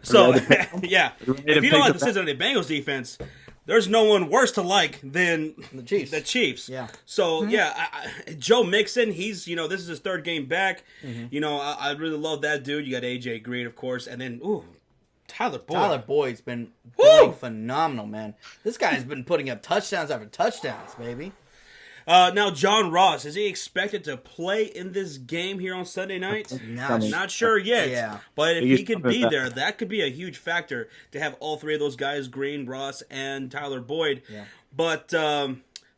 So, yeah, if you don't like the Cincinnati Bengals defense, there's no one worse to like than The Chiefs. Yeah. So, Joe Mixon, he's, this is his 3rd game back. I really love that dude. You got A.J. Green, of course, and then, Tyler Boyd. Tyler Boyd's been doing phenomenal, man. This guy's been putting up touchdowns after touchdowns, baby. Now, John Ross, is he expected to play in this game here on Sunday night? Not sure yet. Yeah. But if he can be there, that could be a huge factor to have all 3 of those guys, Green, Ross, and Tyler Boyd. Yeah. But,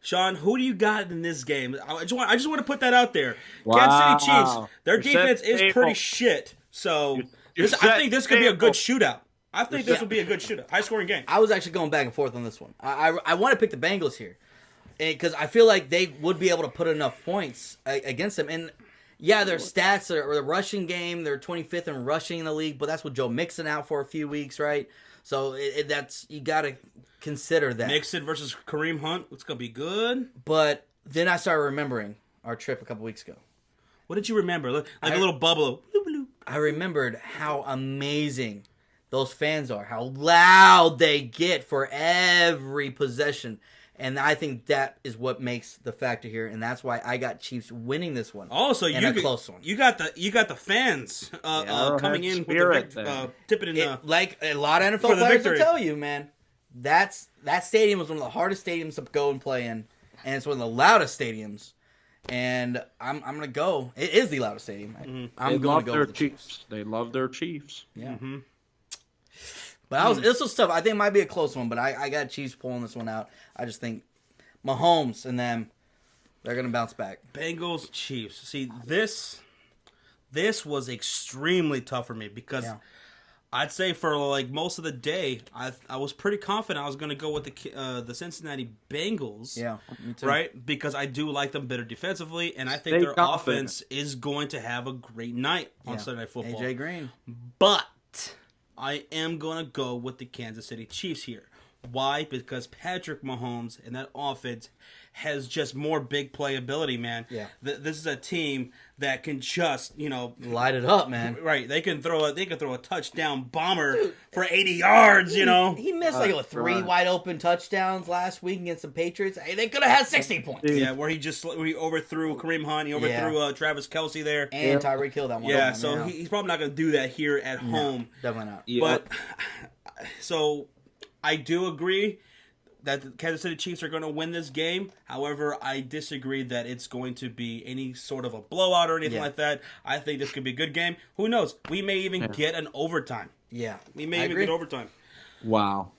Shawn, who do you got in this game? I just want to put that out there. Wow. Kansas City Chiefs, their defense is pretty shit. So I think this could be a good shootout. I think this will be a good shootout. High-scoring game. I was actually going back and forth on this one. I want to pick the Bengals here, because I feel like they would be able to put enough points against them. And, yeah, their stats are the rushing game. They're 25th in rushing in the league, but that's with Joe Mixon out for a few weeks, right? So that's you got to consider that. Mixon versus Kareem Hunt. It's going to be good. But then I started remembering our trip a couple weeks ago. What did you remember? Like a little bubble. I remembered how amazing those fans are, how loud they get for every possession. And I think that is what makes the factor here, and that's why I got Chiefs winning this one. Oh, so a close one. You got the fans coming in with tipping in like a lot of NFL players will tell you, man. That stadium was one of the hardest stadiums to go and play in, and it's one of the loudest stadiums. And I'm gonna go. It is the loudest stadium. I'm going to go with the Chiefs. They love their Chiefs. Yeah. Mm-hmm. But this was tough. I think it might be a close one, but I got Chiefs pulling this one out. I just think Mahomes and them, they're going to bounce back. Bengals, Chiefs. See, this was extremely tough for me because I'd say for like most of the day, I was pretty confident I was going to go with the Cincinnati Bengals. Yeah, me too. Right? Because I do like them better defensively, and I think their offense is going to have a great night on Sunday Night Football. AJ Green. But I am going to go with the Kansas City Chiefs here. Why? Because Patrick Mahomes and that offense has just more big playability, man. Yeah. This is a team that can just, light it up, man. Right. They can throw a touchdown bomber for 80 yards, He missed like 3 wide open touchdowns last week against the Patriots. Hey, they could have had 60 points. Yeah, where he overthrew Kareem Hunt, he overthrew Travis Kelce there. And Tyreek Hill that one. Yeah, so he's probably not going to do that here at home. Definitely not. Yeah. But so I do agree that the Kansas City Chiefs are going to win this game. However, I disagree that it's going to be any sort of a blowout or anything like that. I think this could be a good game. Who knows? We may even get an overtime. Yeah. We may even get overtime. Wow.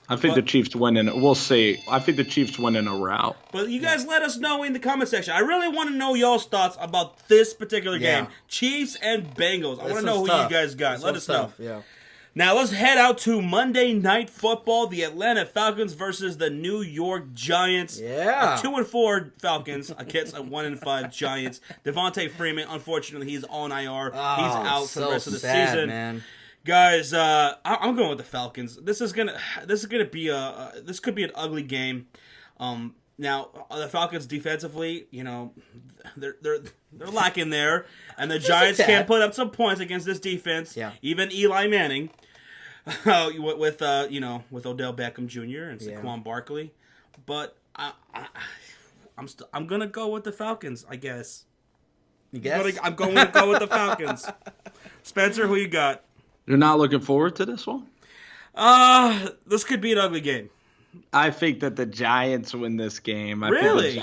I think the Chiefs win we'll see. I think the Chiefs win in a rout. But you guys let us know in the comment section. I really want to know y'all's thoughts about this particular game. Chiefs and Bengals. I want to know who you guys got. Let us know. Yeah. Now let's head out to Monday Night Football. The Atlanta Falcons versus the New York Giants. Yeah. 2-4 Falcons against a 1-5 Giants. Devontae Freeman, unfortunately, he's on IR. He's out for the rest of the season. Man. Guys, I'm going with the Falcons. This could be an ugly game. Now the Falcons defensively, they're lacking there, and the Giants can't put up some points against this defense. Yeah. Even Eli Manning, with Odell Beckham Jr. and Saquon Barkley, but I'm gonna go with the Falcons, I guess. You guess? I'm going to go with the Falcons. Spencer, who you got? You're not looking forward to this one? This could be an ugly game. I think that the Giants win this game. Really?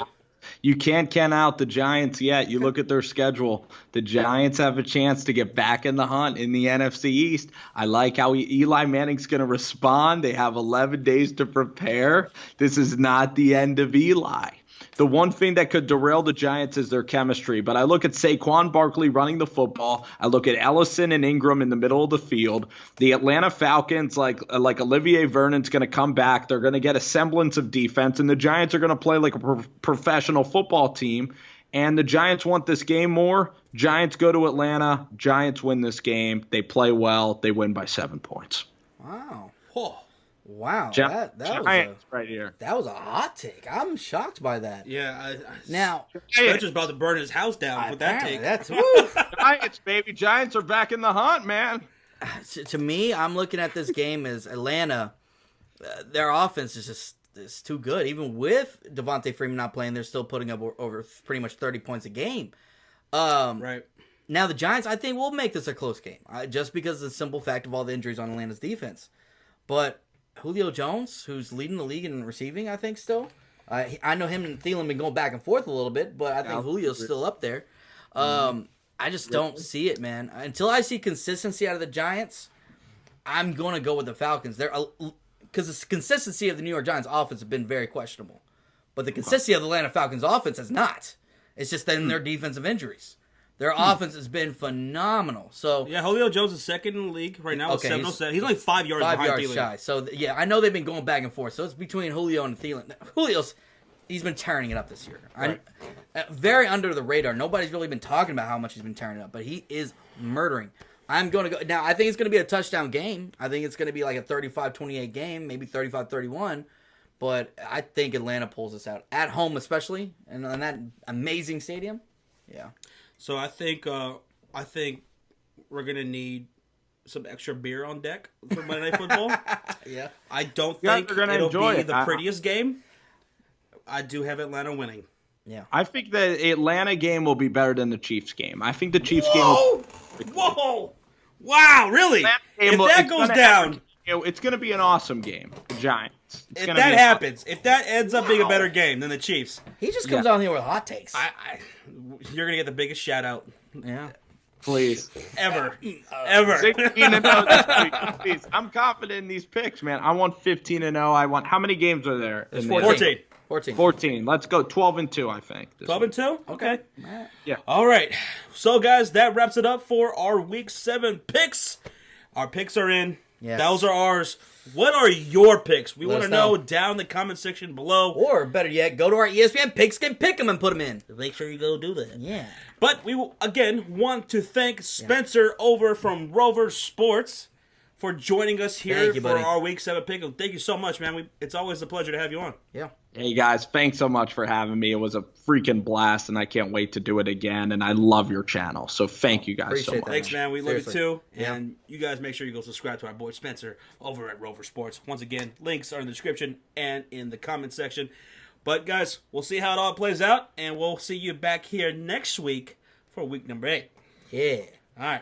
You can't count out the Giants yet. You look at their schedule. The Giants have a chance to get back in the hunt in the NFC East. I like how Eli Manning's going to respond. They have 11 days to prepare. This is not the end of Eli. The one thing that could derail the Giants is their chemistry. But I look at Saquon Barkley running the football. I look at Ellison and Ingram in the middle of the field. The Atlanta Falcons, like Olivier Vernon's going to come back. They're going to get a semblance of defense. And the Giants are going to play like a professional football team. And the Giants want this game more. Giants go to Atlanta. Giants win this game. They play well. They win by 7 points. Wow. Oh. Wow, Giants was right here. That was a hot take. I'm shocked by that. Yeah. Now, Spencer's about to burn his house down with that take. That's Giants, baby. Giants are back in the hunt, man. To me, I'm looking at this game as Atlanta. Their offense is too good. Even with Devontae Freeman not playing, they're still putting up over pretty much 30 points a game. Right. Now, the Giants, I think, will make this a close game. Just because of the simple fact of all the injuries on Atlanta's defense. But Julio Jones, who's leading the league in receiving, I think still. I know him and Thielen been going back and forth a little bit, but I think Julio's still up there. I just don't see it, man. Until I see consistency out of the Giants, I'm going to go with the Falcons. Because the consistency of the New York Giants offense has been very questionable. But the consistency of the Atlanta Falcons offense has not. It's just that in their defensive injuries. Their offense has been phenomenal. So yeah, Julio Jones is second in the league right now with 707. He's only 5 yards behind Thielen. Shy. So yeah, I know they've been going back and forth. So it's between Julio and Thielen. He's been tearing it up this year. Right. Very under the radar. Nobody's really been talking about how much he's been tearing it up, but he is murdering. I'm going to go now. I think it's going to be a touchdown game. I think it's going to be like a 35-28 game, maybe 35-31. But I think Atlanta pulls this out at home, especially and on that amazing stadium. Yeah. So I think we're gonna need some extra beer on deck for Monday Night Football. Yeah. I don't think it'll be the prettiest game. I do have Atlanta winning. Yeah. I think the Atlanta game will be better than the Chiefs game. I think the Chiefs game. Whoa! Wow! Really? If that goes down, it's going to be an awesome game. The Giants. If that happens, if that ends up being a better game than the Chiefs, he just comes out here with hot takes. You're gonna get the biggest shout out. Yeah. Please. Ever. 16-0 this week. Please. I'm confident in these picks, man. I want 15-0. I want. How many games are there? There's 14. 14. Let's go 12-2, I think. 12-2? Okay. Yeah. All right. So, guys, that wraps it up for our Week 7 picks. Our picks are in. Yes. Those are ours. What are your picks? We Let want us to know know down in the comment section below. Or, better yet, go to our ESPN Pigskin, pick them, and put them in. Make sure you go do that. Yeah. But we will, again, want to thank Spencer over from Rover Sports for joining us here Thank you, for buddy. our Week 7 pick. Thank you so much, man. It's always a pleasure to have you on. Yeah. Hey, guys, thanks so much for having me. It was a freaking blast, and I can't wait to do it again. And I love your channel. So thank you guys so Appreciate much. that. Thanks, man. We love you Seriously. too. Yeah. And you guys make sure you go subscribe to our boy Spencer over at Rover Sports. Once again, links are in the description and in the comment section. But, guys, we'll see how it all plays out, and we'll see you back here next week for week number 8. Yeah. All right.